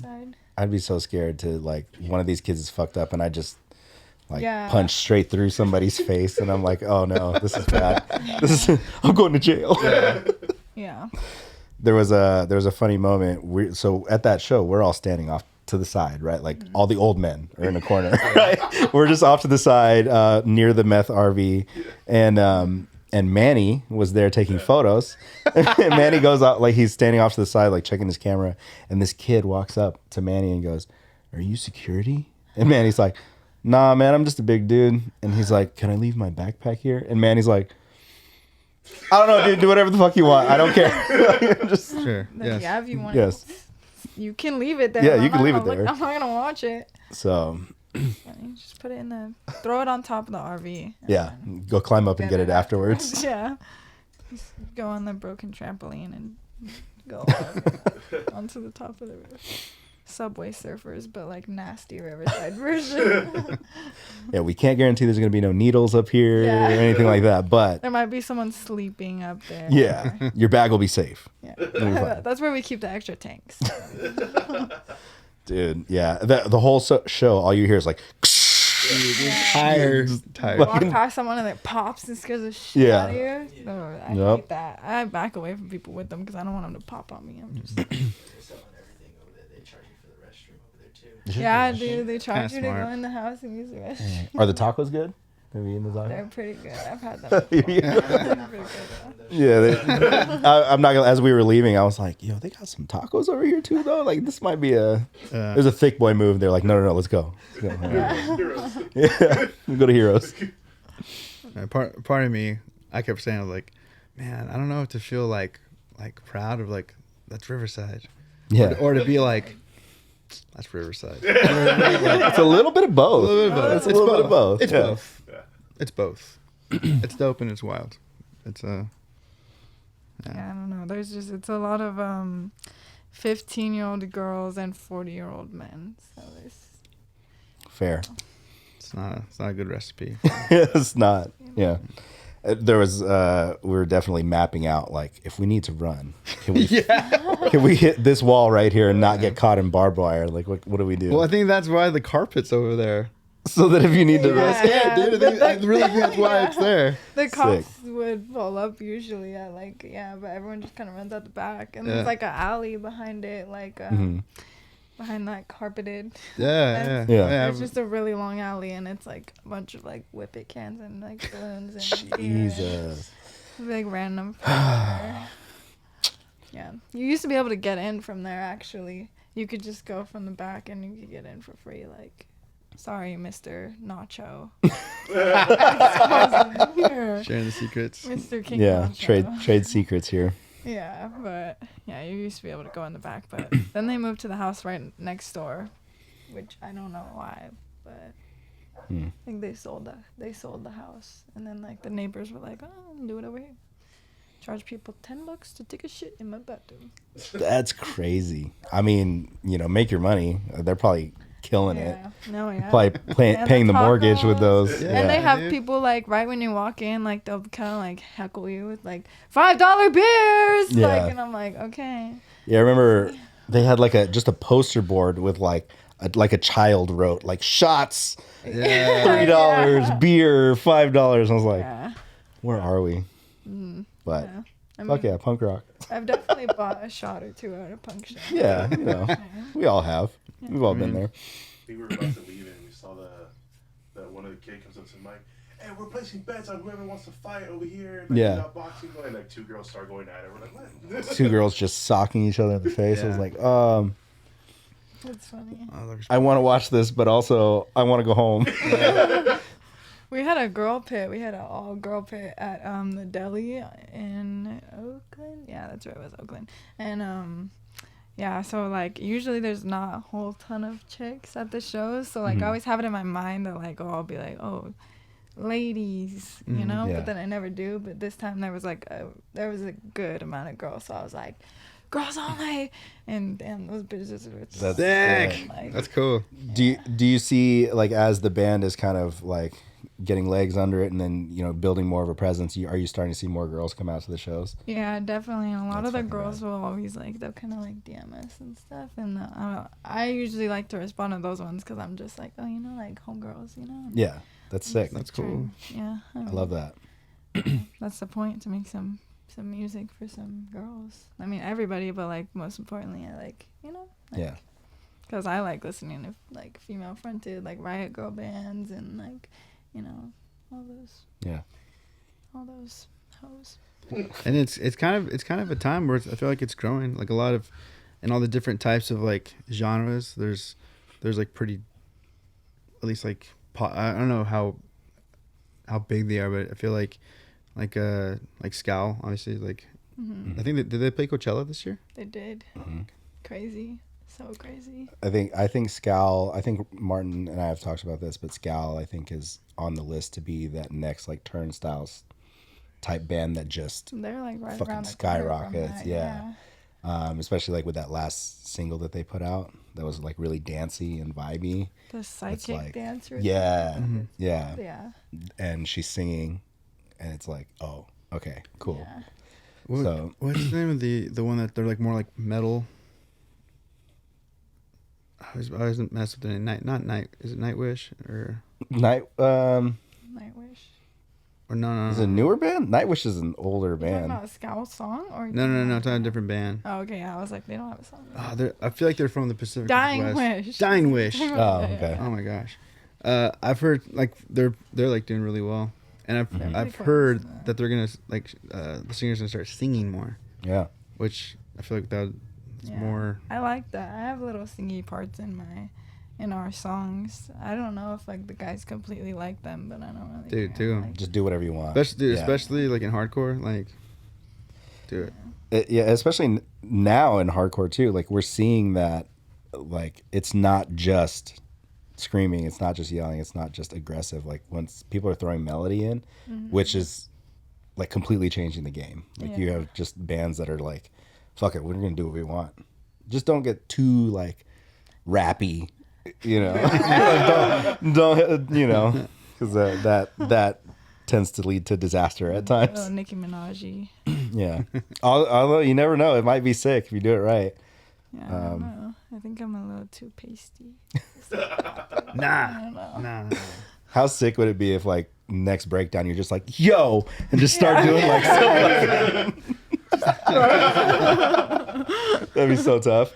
I'd be so scared to like one of these kids is fucked up and I just like punch straight through somebody's face and I'm like, oh no, this is bad. I'm going to jail. Yeah. There was a funny moment. So at that show, we're all standing off to the side, right? Like all the old men are in a corner, right? We're just off to the side near the meth RV, and Manny was there taking photos. And Manny goes out, like he's standing off to the side, like checking his camera, and this kid walks up to Manny and goes, "Are you security?" And Manny's like, nah, man, I'm just a big dude. And he's like, can I leave my backpack here? And Manny's like, I don't know, dude. Do whatever the fuck you want. I don't care. Just Sure. Like, Yes. yeah, if you want, yes. you can leave it there. Yeah, I'm you can not leave it gonna there. I'm not gonna watch it. So You just put it in throw it on top of the RV. yeah, go climb up and get it afterwards. Yeah. Just go on the broken trampoline and go onto the top of the roof. Subway surfers, but like nasty Riverside version. Yeah, we can't guarantee there's gonna be no needles up here Yeah. or anything like that, but There might be someone sleeping up there. yeah, your bag will be safe. Yeah. You'll be fine. That's where we keep the extra tanks. Dude, yeah. The whole show, all you hear is like, Tired. Walk past someone and it pops and scares the shit Yeah. out of you. No, I Yep. hate that. I back away from people with them because I don't want them to pop on me. I'm just They're selling everything over there. They charge you for the restroom over there too. yeah, dude. They charge Kinda you to smart. go in the house and use the restroom. are the tacos good? Have you eaten the They're tacos? pretty good. I've had them. Before. Yeah. They're pretty good. Yeah, I'm not gonna. As we were leaving, I was like, "Yo, they got some tacos over here too, though. Like, this might be a. There's a thick boy move." They're like, "No, let's go. Let's go. Heroes. Yeah, we go to Heroes." Part of me, I kept saying, I was like, man, I don't know if to feel like proud of like that's Riverside, Yeah, or to be like that's Riverside. it's a little bit of both. It's a little bit of both. It's Yeah. both. It's both. It's dope and it's wild. It's Yeah, I don't know. It's a lot of 15-year-old girls and 40-year-old men. So there's Fair. it's not a good recipe. It's not. Yeah. There was we were definitely mapping out like if we need to run, can we can we hit this wall right here and not get caught in barbed wire? Like what do we do? Well, I think that's why the carpet's over there. So that if you need to Yeah. run, Dude, I really think that's why it's there. the cops would pull up usually at but everyone just kind of runs out the back and Yeah. there's like an alley behind it, like Mhm. behind that carpeted. Yeah. It's just a really long alley and it's like a bunch of like whippet cans and like balloons and beer and Jesus. like random. Yeah, you used to be able to get in from there. Actually, you could just go from the back and you could get in for free. Like, sorry, Mr. Nacho. Sharing the secrets. Mr. King Yeah, Nacho. trade secrets here. Yeah, but yeah, you used to be able to go in the back, but then they moved to the house right next door, which I don't know why, but I think they sold the house, and then like the neighbors were like, "Oh, do it over here." Charge people $10 to take a shit in my bathroom. That's crazy. I mean, make your money. They're probably killing it. No, yeah. Probably And paying the tacos. mortgage with those. Yeah. And they have dude. people like right when you walk in, like they'll kind of like heckle you with like $5 beers. Yeah. Like, and I'm like, okay. Yeah, I remember they had like just a poster board with like a child wrote like shots, Yeah. $3, beer, $5. I was like, Yeah. where are we? But Yeah. I fuck mean, yeah, punk rock. I've definitely bought a shot or two at a punk show. Yeah, we all have. We've all been there. We were about to leave and we saw that one of the kid comes up to Mike. Hey, we're placing bets on whoever wants to fight over here. Like, Yeah. we got boxing going. And like two girls start going at it. We're like, what? Two girls just socking each other in the face. I was Yeah. like, That's funny. I want to watch this, but also I want to go home. We had a girl pit. We had an all-girl pit at the deli in Oakland. Yeah, that's right. It was Oakland. And yeah, so like usually there's not a whole ton of chicks at the shows. So like I always have it in my mind that like I'll be like, oh, ladies, you know. yeah. But then I never do. But this time there was a good amount of girls. So I was like, girls only. And damn, those bitches were That's Sick. like, That's cool. Do you see like as the band is kind of like getting legs under it and then building more of a presence, are you starting to see more girls come out to the shows? yeah, definitely. And a lot That's of the fucking girls will always they'll kind of like DM us and stuff. And I usually like to respond to those ones because I'm just like, oh, like homegirls, Yeah, that's sick. That's cool. Yeah, I love that. That's the point, to make some music for some girls. I mean, everybody, but like most importantly, I like Yeah. because I like listening to like female fronted like riot girl bands and like all those hoes. And it's kind of a time where I feel like it's growing, like a lot of, and all the different types of like genres. There's like pretty at least like I don't know how big they are, but I feel like Scowl, obviously, like I think did they play Coachella this year? They did. Crazy. So crazy. I think Scowl. I think Martin and I have talked about this, but Scowl I think is on the list to be that next like Turnstiles type band that just they're like right fucking around the skyrockets. that, Yeah. Especially like with that last single that they put out, that was like really dancey and vibey. The psychic like, dancer. Yeah, Mm-hmm. Yeah. And she's singing, and it's like, oh, okay, cool. Yeah. What's the name of the one that they're like more like metal? I always mess with the name. Is it Nightwish or Nightwish. or no? Is it a newer band? Nightwish is an older You talking band. about a Scowl song or? No. It's on a different band. Oh, okay. Yeah, I was like, they don't have a song. I feel like they're from the Pacific Dying Northwest. Wish. Dying Wish. Oh, okay. Oh my gosh. I've heard like they're like doing really well, and I've Pretty heard close. that they're gonna like the singer's gonna start singing more, Yeah. which I feel like that's Yeah. more. I like that. I have little singy parts in our songs. I don't know if like the guys completely like them, but I don't really. Dude, care. too. Like, Just do whatever you want. Especially like in hardcore, like do it. Yeah, especially now in hardcore too. Like we're seeing that, like it's not just screaming, it's not just yelling, it's not just aggressive. Like once people are throwing melody in, which is like completely changing the game. Like you Yeah. have just bands that are like, fuck it, we're gonna do what we want. Just don't get too like rappy, you know. don't you know, because that tends to lead to disaster at times. little Nicki Minaj. Yeah. Although you never know, it might be sick if you do it right. Yeah, I don't know. I think I'm a little too pasty. Nah. How sick would it be if like next breakdown you're just like, yo, and just start doing like something. That'd be so tough.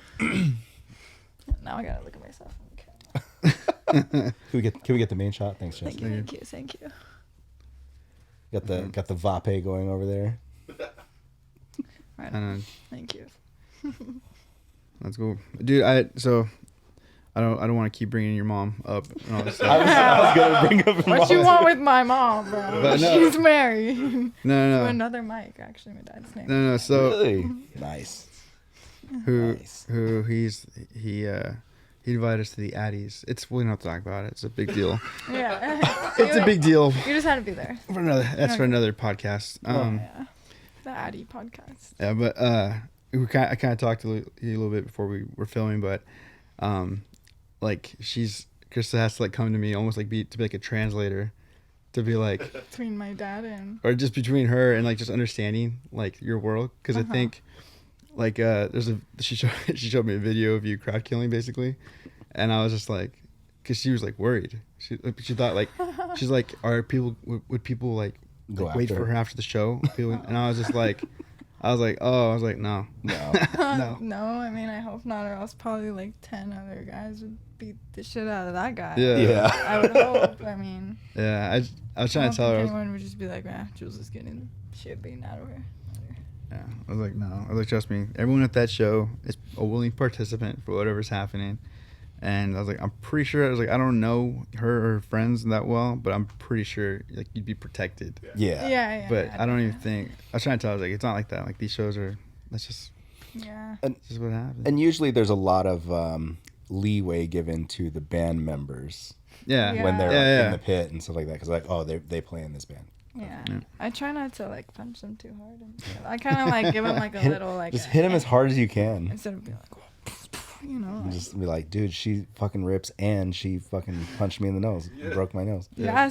Now I gotta look at myself on the camera. Can we get the main shot? Thanks, Jesse. Thank you. Got the vape going over there. Right. And Thank you. that's cool, dude. I don't want to keep bringing your mom up and all this stuff. I was gonna bring up What you want with my mom, bro? But no. She's married. To No. another Mike, actually, my dad's name. No. So Really nice. who Nice. he invited us to the Addies. We don't have to talk about it. It's a big deal. Yeah. It's a big deal You just had to be there. for another podcast. Yeah. The Addy podcast. Yeah, but I kind of talked to you a little bit before we were filming, but like Krista has to like come to me almost like to be like a translator, to be like Between my dad and. or just between her and like just understanding like your world, because I think like she showed me a video of you crowd killing basically, and I was just like, because she was like worried, she thought like she's like, would people like Go wait after for her after the show? And I was just like, no. No. I mean, I hope not, or else probably like 10 other guys would beat the shit out of that guy. Yeah. I would hope. I mean, Yeah, I was trying to tell her. Anyone would just be like, Julz is getting shit beaten out of her. Yeah, I was like, no. I was like, trust me, everyone at that show is a willing participant for whatever's happening. And I was like, I'm pretty sure. I was like, I don't know her or her friends that well, but I'm pretty sure like you'd be protected. Yeah. Yeah. But I don't even think. I was trying to tell her, I was like, it's not like that. Like these shows are. That's just. Yeah. That's just what happens. And usually there's a lot of leeway given to the band members yeah. when they're Yeah. in the pit and stuff like that, because like, oh, they play in this band. Yeah. I try not to like punch them too hard. And stuff. I kind of like give them like a little like. Just hit them as hard as you can. Instead of being like, you know. And Like, just be like, dude, she fucking rips and she fucking punched me in the nose, broke my nose. yeah.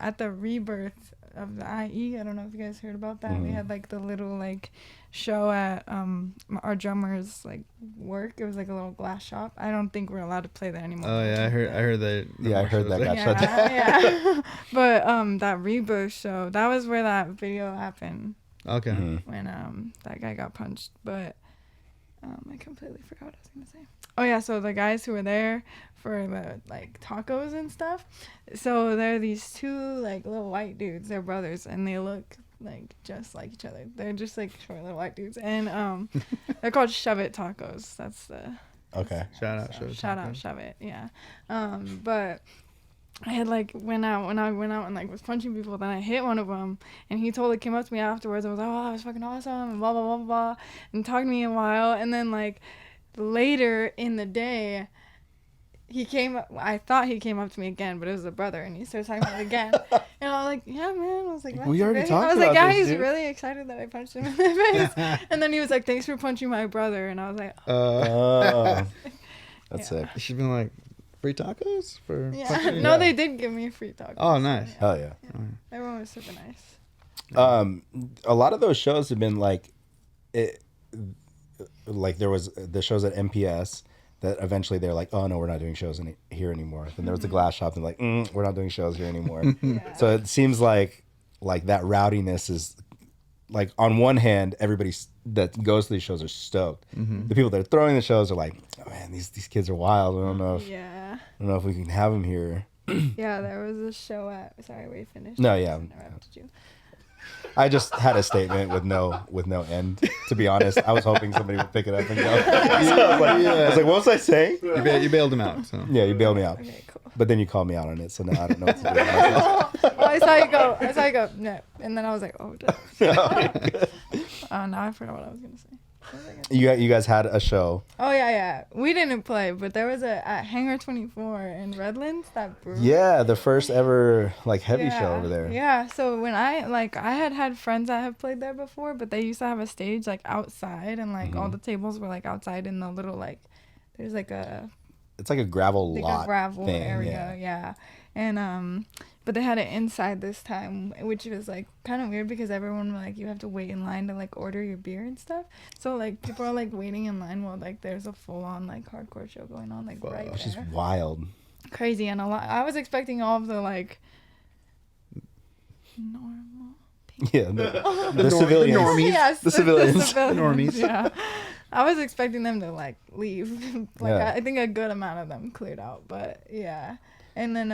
At the rebirth of the IE, I don't know if you guys heard about that. We had like the little like show at our drummer's like work. It was like a little glass shop. I don't think we're allowed to play that anymore. Oh yeah, I heard that. Yeah, I heard that got shut down. Yeah. But that rebirth show, that was where that video happened. Okay. When that guy got punched. But I completely forgot what I was gonna say. Oh yeah, so the guys who were there for the like tacos and stuff, so they're these two like little white dudes. They're brothers, and they look like just like each other. They're just like short little white dudes, and they're called Shove It Tacos. That's the Okay. Shout out, Shove It. Yeah. But I had like when I went out and like was punching people, then I hit one of them, and he totally came up to me afterwards and was like, "Oh, that was fucking awesome," and blah blah blah blah, and talked to me a while, and then like later in the day, I thought he came up to me again, but it was a brother, and he started talking about it again, and I was like, "Yeah, man," I was like, We already great. talked I was about like, "Yeah, this, he's dude." really excited that I punched him in the face," and then he was like, "Thanks for punching my brother," and I was like, That's Yeah. sick. She's been like, free tacos for. "Yeah." punching? No, they did give me free tacos. Oh, nice. Hell yeah. Everyone was super nice. A lot of those shows have been like, like there was the shows at MPS that eventually they're like, oh no, we're not doing shows here anymore. Then there was the glass shop and like, we're not doing shows here anymore. Yeah. So it seems like that rowdiness is like, on one hand, everybody that goes to these shows are stoked. The people that are throwing the shows are like, oh man, these kids are wild. I don't know if we can have them here. Yeah, there was a show at. Sorry, we finished. No, I yeah. interrupted you. I just had a statement with no end. To be honest, I was hoping somebody would pick it up and go. So I was like, what was I saying? You bailed him out. So. Yeah, you bailed me out. Okay, cool. But then you called me out on it, so now I don't know what to do with myself. Oh, I saw you go. No, and then I was like, oh, now I forgot what I was gonna say. What was I gonna say? You guys had a show. Oh yeah. We didn't play, but there was at Hangar 24 in Redlands that brewery. Yeah, the first ever like heavy show over there. Yeah, so when I had friends that have played there before, but they used to have a stage like outside, and like all the tables were like outside in the little like there's like a It's like a gravel like lot a gravel thing, area, yeah. And but they had it inside this time, which was like kind of weird because everyone like you have to wait in line to like order your beer and stuff. So like people are like waiting in line while like there's a full on like hardcore show going on like right It's just there. wild. Crazy, and a lot. I was expecting all of the like normal. Yeah, the civilians. The normies. Yes, The civilians. Normies. Yeah, I was expecting them to like leave. Like Yeah. I think a good amount of them cleared out, but yeah. And then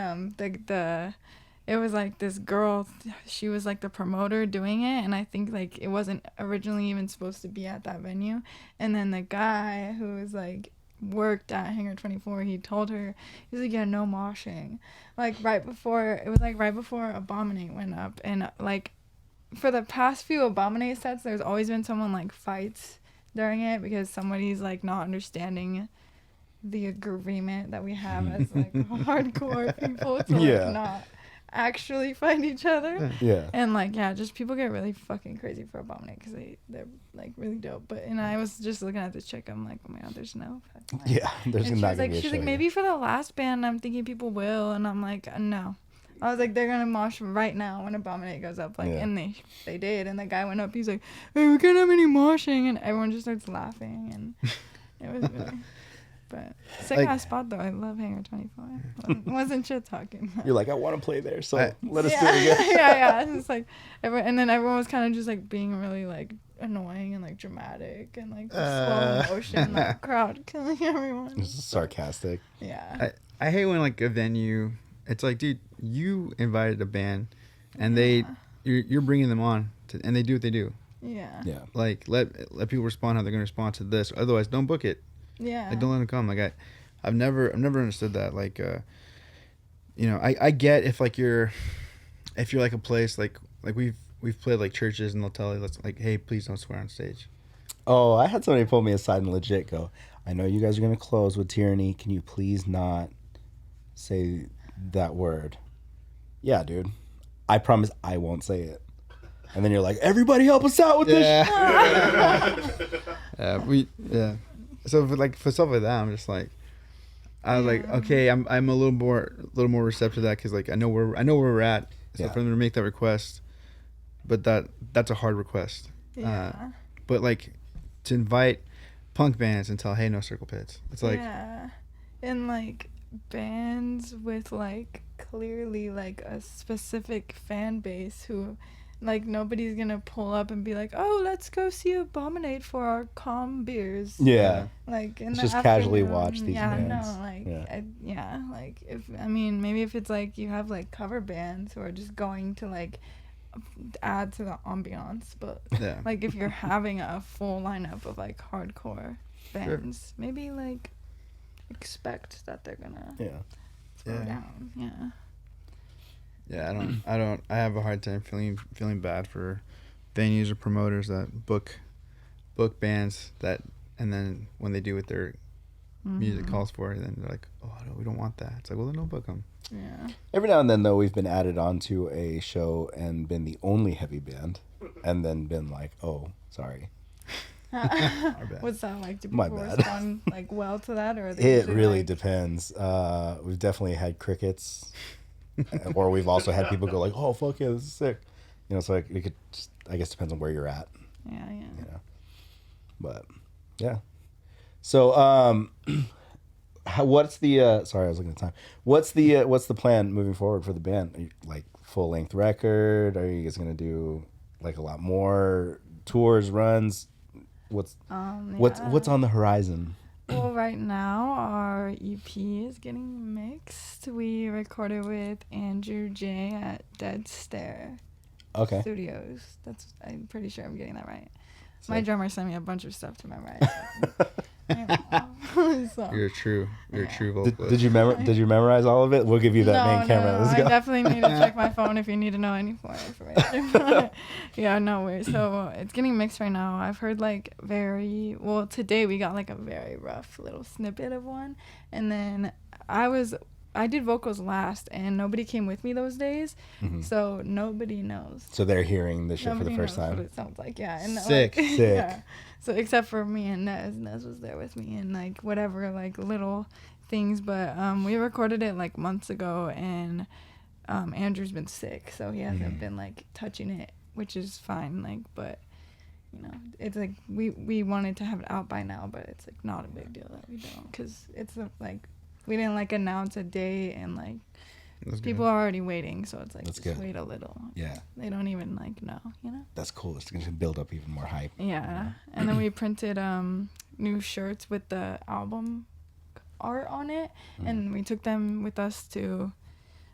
it was like this girl. She was like the promoter doing it, and I think like it wasn't originally even supposed to be at that venue. And then the guy who was like worked at Hangar 24, he told her, he's like, yeah, no moshing. Like right before Abominate went up, and like for the past few Abominate sets, there's always been someone like fights during it because somebody's like not understanding the agreement that we have as like hardcore people to like not actually fight each other. Yeah. And like just people get really fucking crazy for Abominate because they're like really dope. But and I was just looking at this chick, I'm like, oh my god, there's no fucking way. Yeah, there's And not gonna be a she's show like, maybe for the last band, I'm thinking people will, and I'm like, no. I was like, they're gonna mosh right now when Abominate goes up, like, and they did, and the guy went up, he's like, hey, we can't have any moshing, and everyone just starts laughing, and it was really, but sick ass spot though. I love Hangar 24. Wasn't shit talking. You're like, I want to play there, so let us do it again. yeah. It's like, and then everyone was kind of just like being really like annoying and like dramatic and like slow motion, like crowd killing everyone. It's sarcastic. Yeah. I hate when like a venue. It's like, dude, you invited a band, and you're bringing them on, and they do what they do. Yeah. Yeah. Like let people respond how they're gonna respond to this. Otherwise, don't book it. Yeah. Like don't let them come. Like I've never understood that. Like I get if you're like a place like we've played like churches, and they'll tell you, let's like, hey, please don't swear on stage. Oh, I had somebody pull me aside and legit go, I know you guys are gonna close with Tyranny. Can you please not say that word? Yeah, dude. I promise I won't say it. And then you're like, everybody help us out with this. So for stuff like that, I'm just like, I was like, okay, I'm a little more receptive to that because like I know where we're at. So for them to make that request, but that's a hard request. Yeah. But like to invite punk bands and tell, hey, no circle pits. It's like and like bands with like clearly like a specific fan base who like nobody's gonna pull up and be like, oh, let's go see Abominate for our calm beers. Yeah. Like in It's the just casually afternoon. watch these bands. Like if maybe if it's like you have like cover bands who are just going to like add to the ambiance, but like if you're having a full lineup of like hardcore bands, maybe like expect that they're gonna Yeah. down. Yeah. Yeah, I have a hard time feeling bad for venues or promoters that book bands that, and then when they do what their music calls for, then they're like, oh, no, we don't want that. It's like, well, then don't book them. Yeah. Every now and then, though, we've been added onto a show and been the only heavy band, and then been like, oh, sorry. What's that like? Do My people bad. respond like well to that, or are they It usually, really like, depends. We've definitely had crickets, or we've also had people go like, "Oh fuck yeah, this is sick," you know. So like, it could, just, I guess, depends on where you're at, Yeah. you know. But yeah. So what's the? Sorry, I was looking at the time. What's the plan moving forward for the band? Are you, like full length record? Are you guys gonna do like a lot more tours, runs? What's on the horizon? Well, right now our EP is getting mixed. We recorded with Andrew J at Dead Stare Studios. I'm pretty sure I'm getting that right. My drummer sent me a bunch of stuff to memorize. So, You're a true vocalist. Did you memorize all of it? We'll give you that main camera. Let's go. I definitely need to check my phone if you need to know any more information. Yeah, no worries. So it's getting mixed right now. I've heard like today we got like a very rough little snippet of one, and then I did vocals last, and nobody came with me those days, so nobody knows. So they're hearing the shit for the first time. What it sounds like, yeah. And Sick. Yeah. So except for me and Nez. Nez was there with me and like whatever, like little things. But we recorded it like months ago, and Andrew's been sick, so he hasn't been like touching it, which is fine. Like, but you know, it's like we wanted to have it out by now, but it's like not a big deal that we don't, because it's like we didn't like announce a day, and like people are already waiting, so it's like just wait a little. Yeah. They don't even like know, you know? That's cool. It's going to build up even more hype. Yeah. And then we printed new shirts with the album art on it, and we took them with us to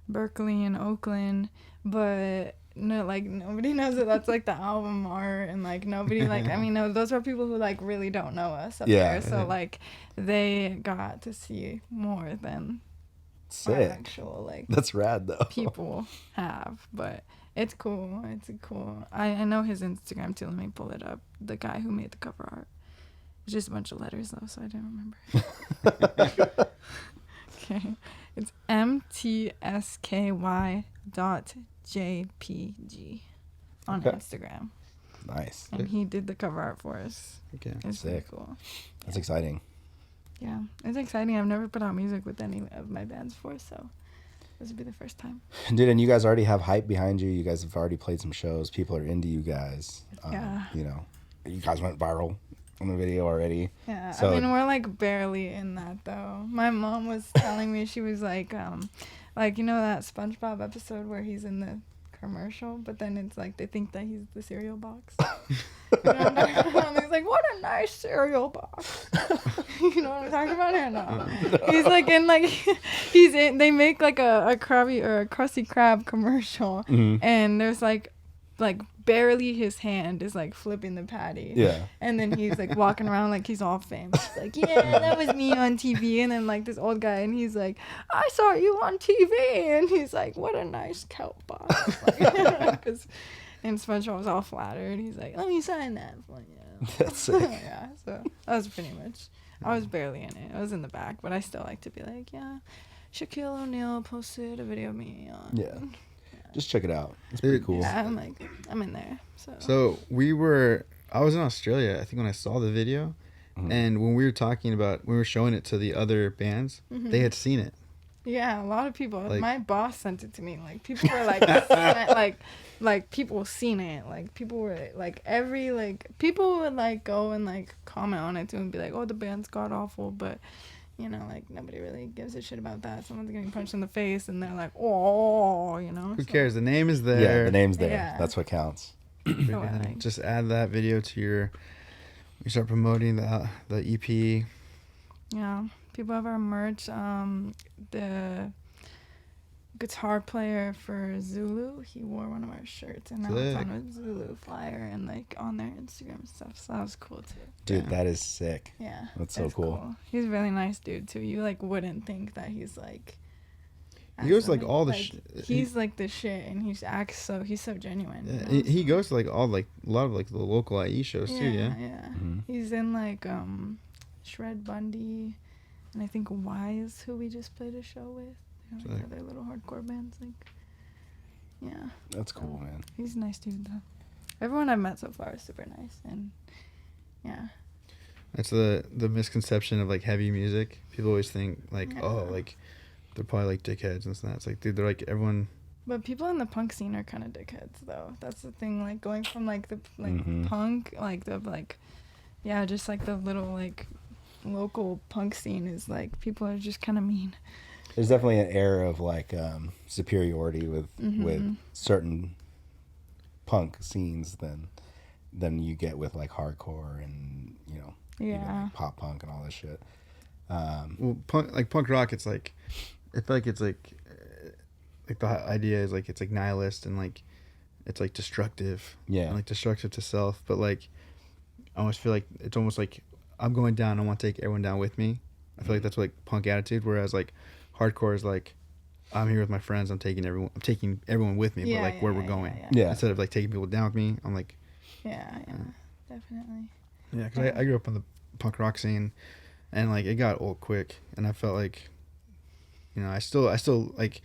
Berkeley and Oakland, but no, like nobody knows that that's like the album art, and like nobody like, I mean, no, those are people who like really don't know us up there, so like they got to see more than our actual like that's rad though people have. But it's cool. I know his Instagram too. Let me pull it up. The guy who made the cover art. It's just a bunch of letters though, so I didn't remember. Okay, it's mtsky.jpg on Instagram. Nice. And he did the cover art for us. Okay. It's pretty cool. That's exciting. Yeah, it's exciting. I've never put out music with any of my bands before, so this would be the first time. Dude, and you guys already have hype behind you. You guys have already played some shows. People are into you guys. Yeah. You know, you guys went viral on the video already. Yeah, So, I mean, we're like barely in that though. My mom was telling me, she was like you know that SpongeBob episode where he's in the commercial, but then it's like they think that he's the cereal box. You know what I'm talking about? He's like, what a nice cereal box. You know what I'm talking about? Or no? He's like in like they make like a Krabby or a Krusty Krab commercial, and there's like barely his hand is like flipping the patty. Yeah. And then he's like walking around like he's all famous. He's like, yeah, that was me on TV. And then like this old guy, and he's like, I saw you on TV. And he's like, what a nice kelp box. Like, and SpongeBob was all flattered. He's like, let me sign that for you. That's sick. Yeah, so that was pretty much. I was barely in it. I was in the back, but I still like to be like, yeah, Shaquille O'Neal posted a video of me on. Yeah. Just check it out. It's pretty cool. Yeah, I'm in there. So I was in Australia, I think, when I saw the video, and when we were showing it to the other bands, they had seen it. Yeah, a lot of people. Like, my boss sent it to me. Like people were like, like people seen it. Like people were like people would like go and like comment on it too and be like, oh, the band's god awful, but you know, like nobody really gives a shit about that. Someone's getting punched in the face and they're like, oh, you know. Who cares? The name is there. Yeah, the name's there. Yeah. That's what counts. So, just add that video to you start promoting the EP. Yeah, people have our merch. guitar player for Zulu. He wore one of our shirts, and now it's on a Zulu flyer and like on their Instagram stuff. So that was cool too. Dude, that is sick. Yeah, that's so cool. He's a really nice dude too. You like wouldn't think that he's like. He goes to like all the he's like the shit, and he acts so he's so genuine. Yeah, you know? he goes to like all like a lot of like the local IE shows too. Yeah. Mm-hmm. He's in like Shred Bundy, and I think Wise, who we just played a show with. They're like other little hardcore bands, like. Yeah. That's cool, man. He's a nice dude though. Everyone I've met so far is super nice, and yeah. That's the misconception of like heavy music. People always think like, oh, like they're probably like dickheads and stuff. It's like, dude, they're like everyone. But people in the punk scene are kind of dickheads though. That's the thing. Like going from like the punk, like the like, yeah, just like the little like local punk scene is like people are just kind of mean. There's definitely an air of like superiority with certain punk scenes than you get with like hardcore and even, like pop punk and all this shit. Well, punk rock, it's like I feel like it's like the idea is like it's like nihilist and like it's like destructive. Yeah. And, like destructive to self, but like I almost feel like it's almost like I'm going down. I want to take everyone down with me. I feel like that's like punk attitude. Whereas like hardcore is like I'm here with my friends. I'm taking everyone with me, but like where we're going. Yeah. Instead of like taking people down with me, I'm like. Yeah, definitely. Yeah, because I grew up on the punk rock scene, and like it got old quick, and I felt like, I still like,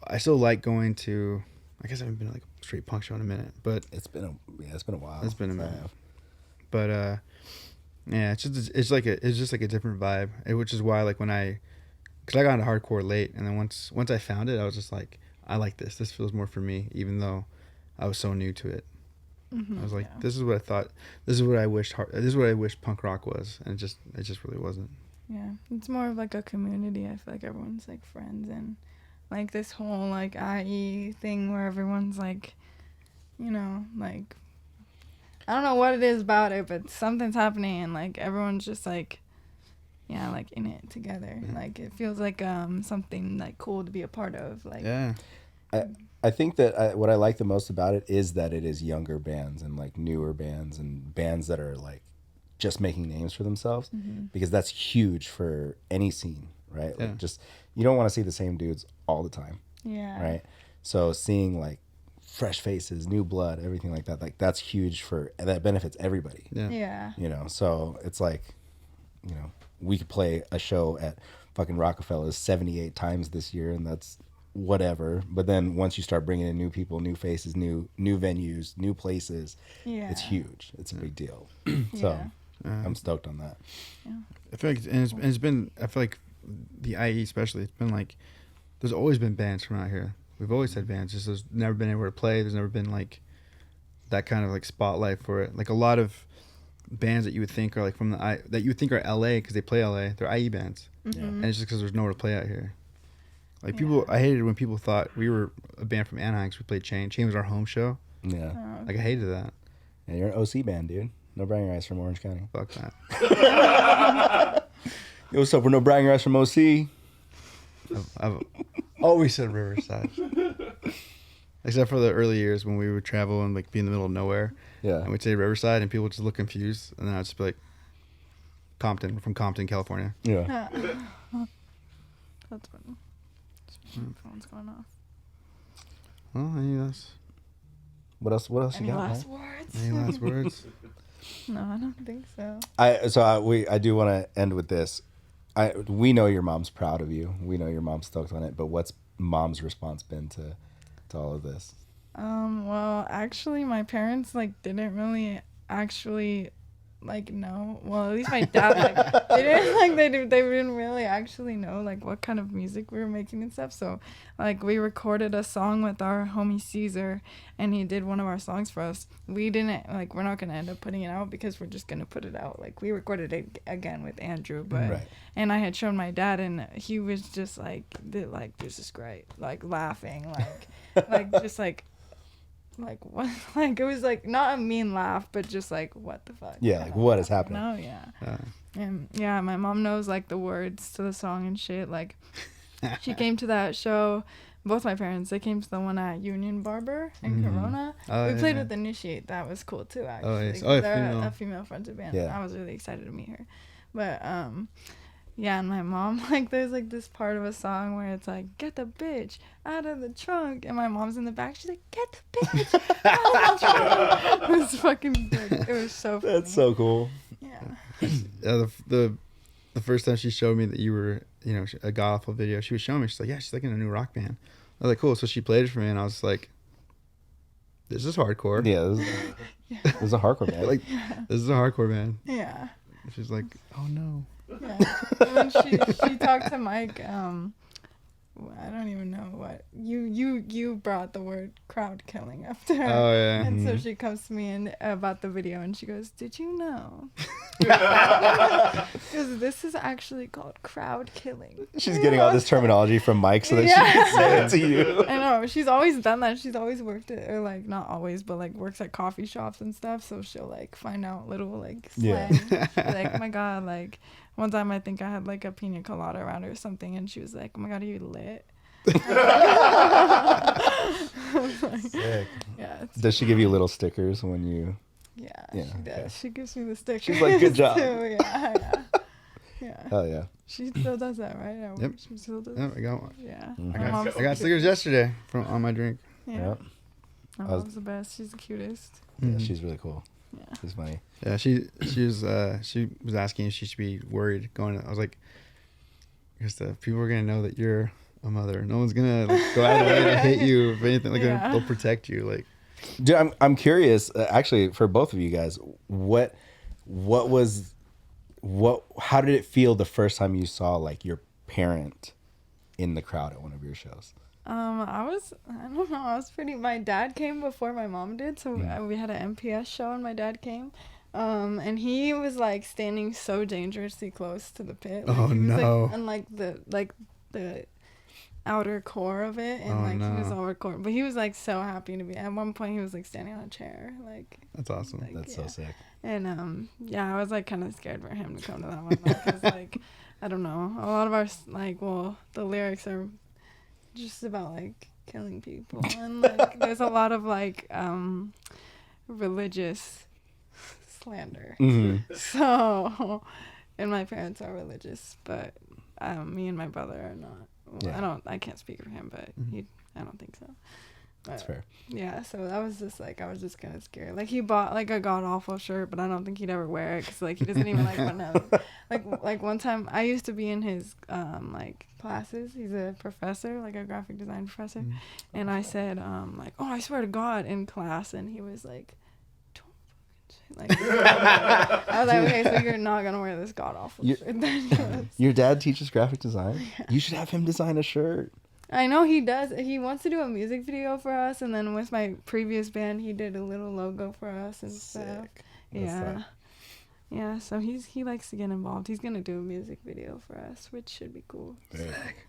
I still like going to. I guess I haven't been to like a straight punk show in a minute, but it's been a while. It's been a minute, but yeah, it's just like a different vibe, which is why like because I got into hardcore late, and then once I found it, I was just like, I like this. This feels more for me, even though I was so new to it. I was like, this is what I thought. This is what I wished. This is what I wished punk rock was, and it just really wasn't. Yeah, it's more of like a community. I feel like everyone's like friends, and like this whole like IE thing where everyone's like, like I don't know what it is about it, but something's happening, and like everyone's just like, yeah, like in it together. Yeah. Like it feels like something like cool to be a part of. Like I think that what I like the most about it is that it is younger bands and like newer bands and bands that are like just making names for themselves, because that's huge for any scene, right? Yeah. Like just you don't want to see the same dudes all the time. Yeah. Right. So seeing like fresh faces, new blood, everything like that's huge that benefits everybody. Yeah. So it's like, we could play a show at fucking Rockefeller's 78 times this year, and that's whatever. But then once you start bringing in new people, new faces, new venues, new places, it's huge. It's a big deal. So I'm stoked on that. Yeah. I feel like it's been. I feel like the IE especially. It's been like there's always been bands from out here. We've always had bands. Just there's never been anywhere to play. There's never been like that kind of like spotlight for it. Like a lot of bands that you would think are like from that you would think are LA because they play LA. They're IE bands, and it's just because there's nowhere to play out here. Like people, I hated when people thought we were a band from Anaheim because we played Chain. Chain was our home show. Yeah. Like I hated that. Yeah, you're an OC band, dude. No bragging rights from Orange County. Fuck that. Yo, what's up? We're no bragging rights from OC. I've always said Riverside. Except for the early years when we would travel and like be in the middle of nowhere. Yeah. And we'd say Riverside and people would just look confused, and then I'd just be like, Compton. We're from Compton, California. Yeah. That's funny. Phone's going off. Well, any last? What else Any you got? last words? Any last words? No, I don't think so. I do want to end with this. We know your mom's proud of you. We know your mom's stoked on it. But what's mom's response been to all of this? Well, actually, my parents like didn't really actually like know. Well, at least my dad like they didn't really actually know like what kind of music we were making and stuff. So like we recorded a song with our homie Caesar, and he did one of our songs for us. We didn't like, we're not gonna end up putting it out because we're just gonna put it out. Like we recorded it again with Andrew, but and I had shown my dad, and he was just like this is great, like laughing, like just like what, like it was like not a mean laugh, but just like what the fuck. Yeah, like what is happening? No, and my mom knows like the words to the song and shit. Like she came to that show both my parents, they came to the one at Union Barber in Corona. We played with Initiate. That was cool too, actually. Oh, yes. Oh, They're a female fronted band. Yeah. I was really excited to meet her. But yeah, and my mom, like, there's like this part of a song where it's like, get the bitch out of the trunk, and my mom's in the back. She's like, get the bitch out of the trunk. It was fucking good. It was so funny. That's so cool. Yeah. The first time she showed me that you were, you know, a gospel video, she was showing me. She's like, yeah, she's like in a new rock band. I was like, cool. So she played it for me, and I was like, this is hardcore. Yeah, this is a hardcore band. Like, this is a hardcore band. Yeah. She's like, oh no. Yeah. And then she talked to Mike. I don't even know what you brought the word crowd killing up to her. Oh yeah. And so she comes to me and about the video, and she goes, "Did you know?" Because this is actually called crowd killing. She's getting all this terminology from Mike so that she can say it to you. I know. She's always done that. She's always worked at, or like not always, but like works at coffee shops and stuff. So she'll like find out little like slang. Yeah. Like, oh my god, like one time I think I had like a pina colada around her or something, and she was like, "Oh my god, are you lit?" Sick. Yeah. Does she give you little stickers when you? Yeah, Yeah, she does. okay. She gives me the sticker. She's like, "Good job." Too. Yeah. Oh yeah. She still does that, right? Yeah, Yep. She still does. Yep, I got one. Yeah. Mhm. My mom's I got stickers yesterday on my drink. Yeah. Yep. My I was- mom's the best. She's the cutest. Yeah, she's really cool. Yeah. She's funny. Yeah, she was asking if she should be worried going. I was like, because the people are gonna know that you're a mother. No one's gonna like, go out of their way to hit you. If anything, like Yeah. they'll protect you. Like, Dude, I'm curious. Actually, for both of you guys, how did it feel the first time you saw like your parent in the crowd at one of your shows? I don't know. My dad came before my mom did, so we had an MPS show and my dad came. And he was like standing so dangerously close to the pit. Like, Oh, he was, no. Like, and like the outer core of it, and Oh, like he was no. all recorded. But he was like so happy to be. At one point, he was like standing on a chair, like. that's awesome. Like, That's yeah. so sick. And yeah, I was like kind of scared for him to come to that one because like I don't know, a lot of our the lyrics are just about like killing people, and like there's a lot of like religious slander. Mm-hmm. So, and my parents are religious, but me and my brother are not. Well, Yeah. I can't speak for him, but I don't think so. That's But, fair. yeah, so that was just like I was just kind of scared. Like he bought like a god awful shirt, but I don't think he'd ever wear it because like he doesn't even like want to. Like one time I used to be in his like classes. He's a professor, like a graphic design professor, and I said like, oh, I swear to God, in class, and he was like, don't fucking say like. I was like, okay, so you're not gonna wear this god awful shirt. Then he was. Your dad teaches graphic design? Yeah. You should have him design a shirt. I know he does. He wants to do a music video for us, and then with my previous band, he did a little logo for us and stuff. Sick. That's Yeah. sick. Yeah, so he likes to get involved. He's gonna do a music video for us, which should be cool. Sick.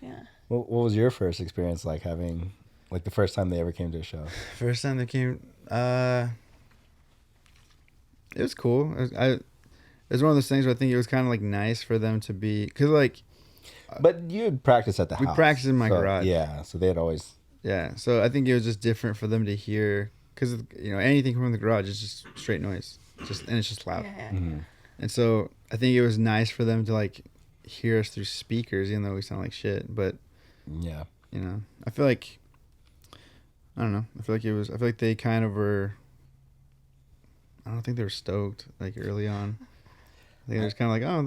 Yeah. What was your first experience like having, like the first time they ever came to a show? First time they came, it was cool. It was one of those things where I think it was kind of like nice for them to be, because like, But you had practiced at the house. we practiced in my so, garage. Yeah, so they had always. Yeah, so I think it was just different for them to hear, because you know anything from the garage is just straight noise, and it's just loud. Yeah. Mm-hmm. And so I think it was nice for them to like hear us through speakers, even though we sound like shit. But Yeah. you know, I feel like I don't know. I feel like they kind of were. I don't think they were stoked like early on. I think it was kind of like, oh,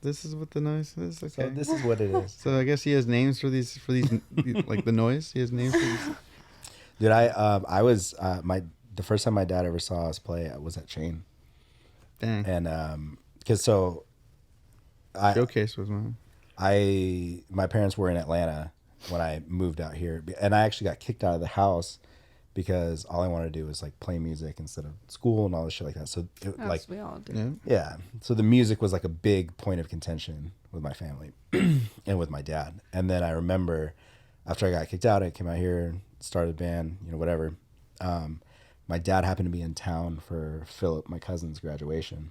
this is what the noise is. Okay. So this is what it is. So I guess he has names for these like the noise. He has names for these. Dude, I was the first time my dad ever saw us play was at Chain, Dang. and because Showcase was one. my parents were in Atlanta when I moved out here, and I actually got kicked out of the house because all I wanted to do was like play music instead of school and all this shit like that. So it, like As we all do. Yeah. yeah, so the music was like a big point of contention with my family and with my dad. And then I remember after I got kicked out, I came out here, started a band, you know, whatever. My dad happened to be in town for Philip, my cousin's graduation.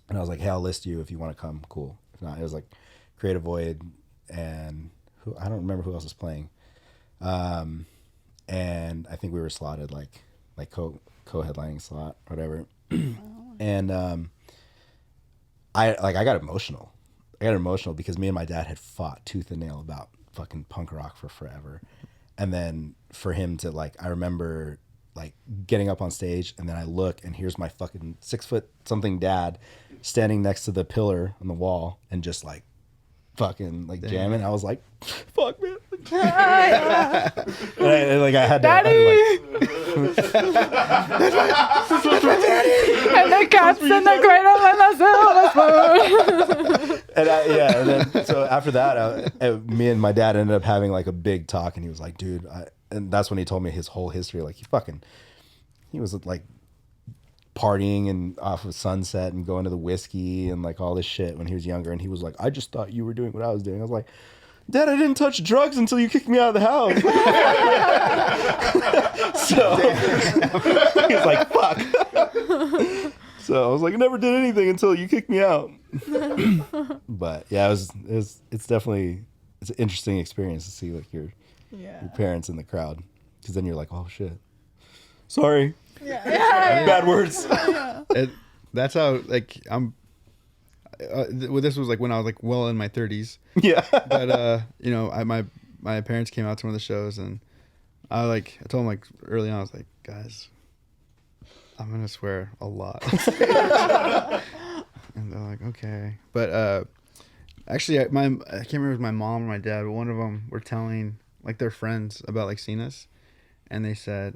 And I was like, hey, I'll list you if you want to come. Cool. If not, it was like Creative Void and I don't remember who else was playing. And I think we were slotted like co-headlining slot, whatever. And I got emotional. I got emotional because me and my dad had fought tooth and nail about fucking punk rock for forever. And then for him to like, I remember like getting up on stage and then I look and here's my fucking 6-foot-something dad standing next to the pillar on the wall and just like fucking like jamming. I was like, fuck, man. And I had Daddy! That's my daddy! And the cat's in the cradle and the silver spoon. And then so after that, me and my dad ended up having like a big talk, and he was like, dude, and that's when he told me his whole history. Like he was like partying and off of Sunset and going to the whiskey and like all this shit when he was younger. And he was like, I just thought you were doing what I was doing. I was like, Dad, I didn't touch drugs until you kicked me out of the house. So he's like, fuck. So I was like, I never did anything until you kicked me out. But yeah, it's definitely an interesting experience to see like your parents in the crowd, because then you're like, oh shit, sorry, bad words. That's how like I'm. Well, this was like when I was like well in my 30s. Yeah. But you know, my parents came out to one of the shows, and I told them like early on, I was like, guys, I'm gonna swear a lot. And they're like, okay. But actually, I can't remember if it was my mom or my dad, but one of them were telling like their friends about like seeing us, and they said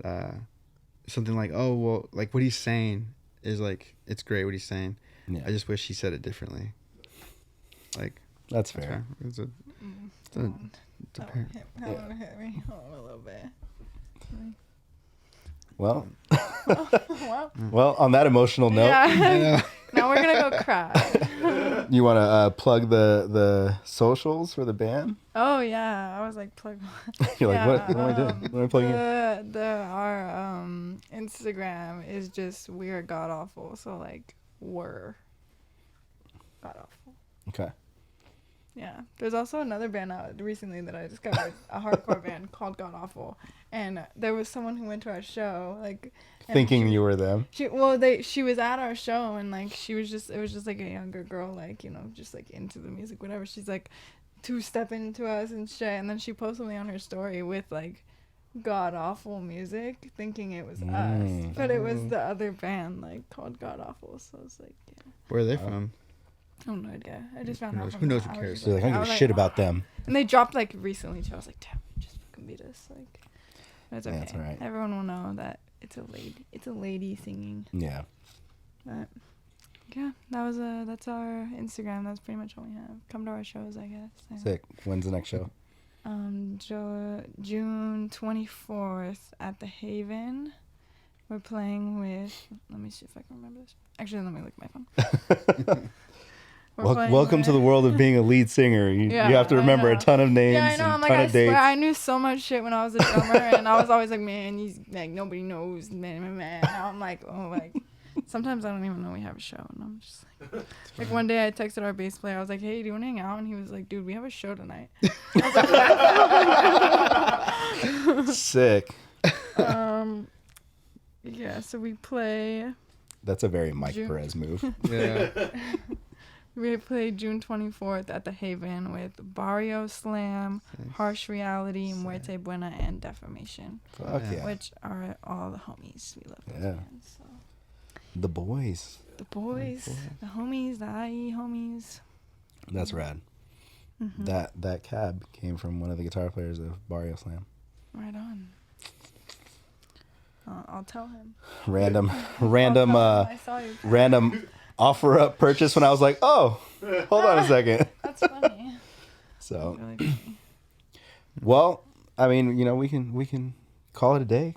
something like, oh well, like what he's saying is like it's great what he's saying. Yeah. I just wish he said it differently. Like that's fair. It's a That would hit me a little bit. Well, well, on that emotional note, now we're gonna go cry. You want to plug the socials for the band? Oh yeah, I was like plug. You're like, what am I doing? What am I plugging in? Our Instagram is just we're god awful. So like we're god awful. Okay. Yeah, there's also another band out recently that I discovered, a hardcore band called God Awful, and there was someone who went to our show, like thinking you were them. She was at our show, and like it was just like a younger girl, like, you know, just like into the music, whatever. She's like two-stepping into us and shit, and then she posted me on her story with like God Awful music, thinking it was us, but it was the other band like called God Awful. So I was like, yeah. Where are they from? I have no idea. I just found out. Who knows? Who cares? You're like, I don't give a shit about them. And they dropped like recently too. I was like, damn, just fucking beat us. Like, it's okay. That's all right. Everyone will know that it's a lady. It's a lady singing. Yeah. But yeah, that's our Instagram. That's pretty much all we have. Come to our shows, I guess. Yeah. Sick. When's the next show? June 24th at the Haven. We're playing with. Let me see if I can remember this. Actually, let me look at my phone. Welcome to the world of being a lead singer. You have to remember a ton of names. Yeah, I know. I'm like, I swear, I knew so much shit when I was a drummer, and I was always like, man, he's like, nobody knows, man. Now I'm like, oh, like, sometimes I don't even know we have a show, and I'm just like one day I texted our bass player. I was like, hey, do you want to hang out? And he was like, dude, we have a show tonight. Sick. Yeah, so we play. That's a very Mike Perez move. Yeah. We play June 24th at the Haven with Barrio Slam, Harsh Reality, Muerte Buena, and Defamation. Fuck yeah. Which are all the homies. We love those bands. So. The boys. The homies, the IE homies. That's rad. Mm-hmm. That cab came from one of the guitar players of Barrio Slam. Right on. I'll tell him. Random I saw you. Random offer up purchase when I was like, oh, hold on a second. That's funny. So, That's really funny. Well, I mean, you know, we can call it a day.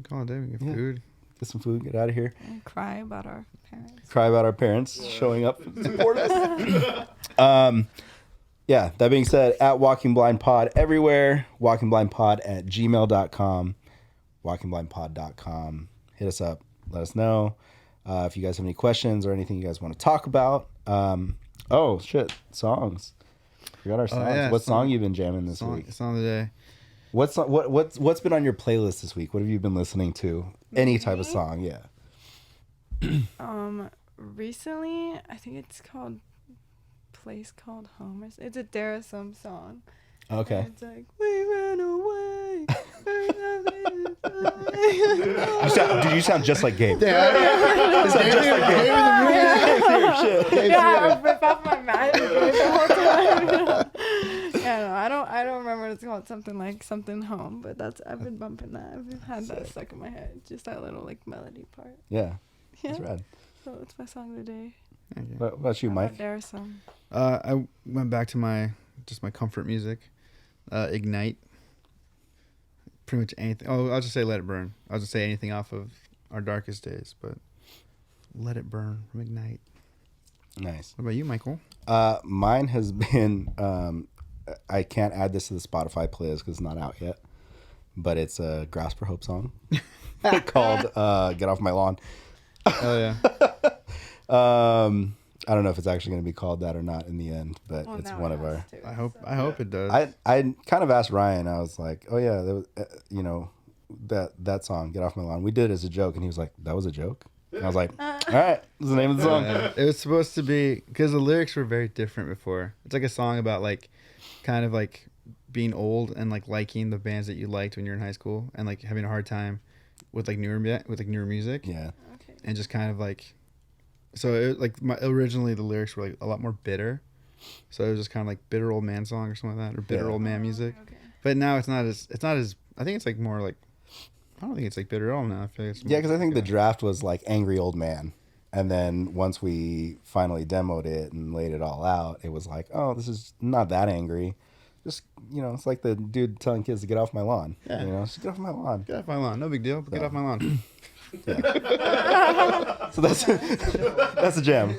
Call it a day. We get food. Get some food. Get out of here. And cry about our parents. Cry about our parents showing up to support us. Yeah. That being said, at Walking Blind Pod everywhere. WalkingBlindPod@gmail.com. WalkingBlindPod.com. Hit us up. Let us know. If you guys have any questions or anything you guys want to talk about. Songs. We got our songs. What song you been jamming this week? Song of the day. What's been on your playlist this week? What have you been listening to? Any type of song, yeah. Recently, I think it's called Place Called Home. It's a Darasum song. Okay. And it's like, we ran away. You sound just like Gabe. Yeah, I'll rip off my mask the whole time. Yeah, no, I don't remember what it's called. Something home, but I've been bumping that. I've had that stuck in my head. Just that little like melody part. Yeah. That's rad. So it's my song of the day. What about you, Mike? There's some. I went back to my comfort music, Ignite. Pretty much anything. Oh, I'll just say Let It Burn. I'll just say anything off of Our Darkest Days, but Let It Burn from Ignite. Nice. What about you, Michael? Mine has been. I can't add this to the Spotify playlist because it's not out yet, but it's a Grasp for Hope song called "Get Off My Lawn." Oh yeah. I don't know if it's actually going to be called that or not in the end, but it's one of our. I hope it does. I kind of asked Ryan. I was like, "Oh yeah, there was, that song, Get Off My Lawn." We did it as a joke, and he was like, "That was a joke." And I was like, "All right, this is the name of the song." It was supposed to be because the lyrics were very different before. It's like a song about like, kind of like being old and like liking the bands that you liked when you're in high school and like having a hard time with like newer music. Yeah. Okay. And just kind of like, so it, like originally the lyrics were like a lot more bitter. So it was just kind of like bitter old man song or something like that, or bitter old man music. Okay. But now it's not as I think it's like more like, I don't think it's like bitter at all now. I feel like it's Yeah, because I think the draft was like Angry Old Man. And then once we finally demoed it and laid it all out, it was like, oh, this is not that angry. Just, it's like the dude telling kids to get off my lawn. Yeah. Just get off my lawn. Get off my lawn. No big deal. But get off my lawn. So that's a jam.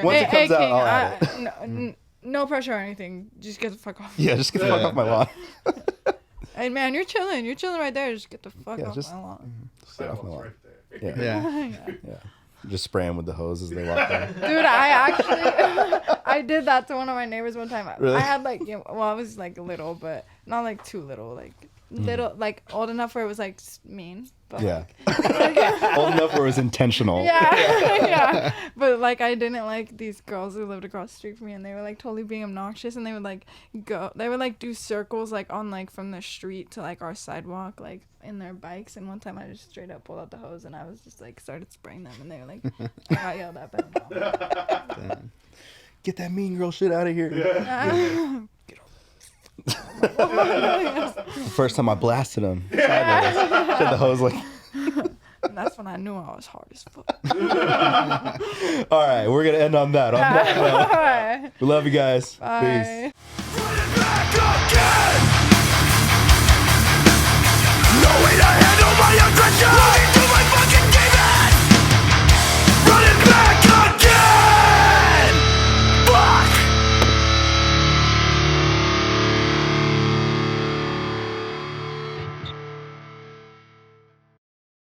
Once it comes out, I'll add it. No pressure or anything. Just get the fuck off. Yeah, just get the fuck off my lawn. Hey man, you're chilling. You're chilling right there. Just get the fuck off just- my lawn. Just get off my lawn. Right there. Yeah. Yeah. Just spray them with the hose as they walk by. Dude, I actually I did that to one of my neighbors one time. Really? I had like, I was like little, but not like too little, like little, like old enough where it was like mean. But Yeah. Old enough where it was intentional. yeah. But like I didn't like these girls who lived across the street from me, and they were like totally being obnoxious, and they would like do circles like on like from the street to like our sidewalk, like in their bikes. And one time I just straight up pulled out the hose and I was just like started spraying them, and they were like, I got yelled at by the mom. Get that mean girl shit out of here. First time I blasted him. Sideways. Said the hose like. And that's when I knew I was hard as fuck. All right, we're gonna end on that. All right. We love you guys. Bye. Peace.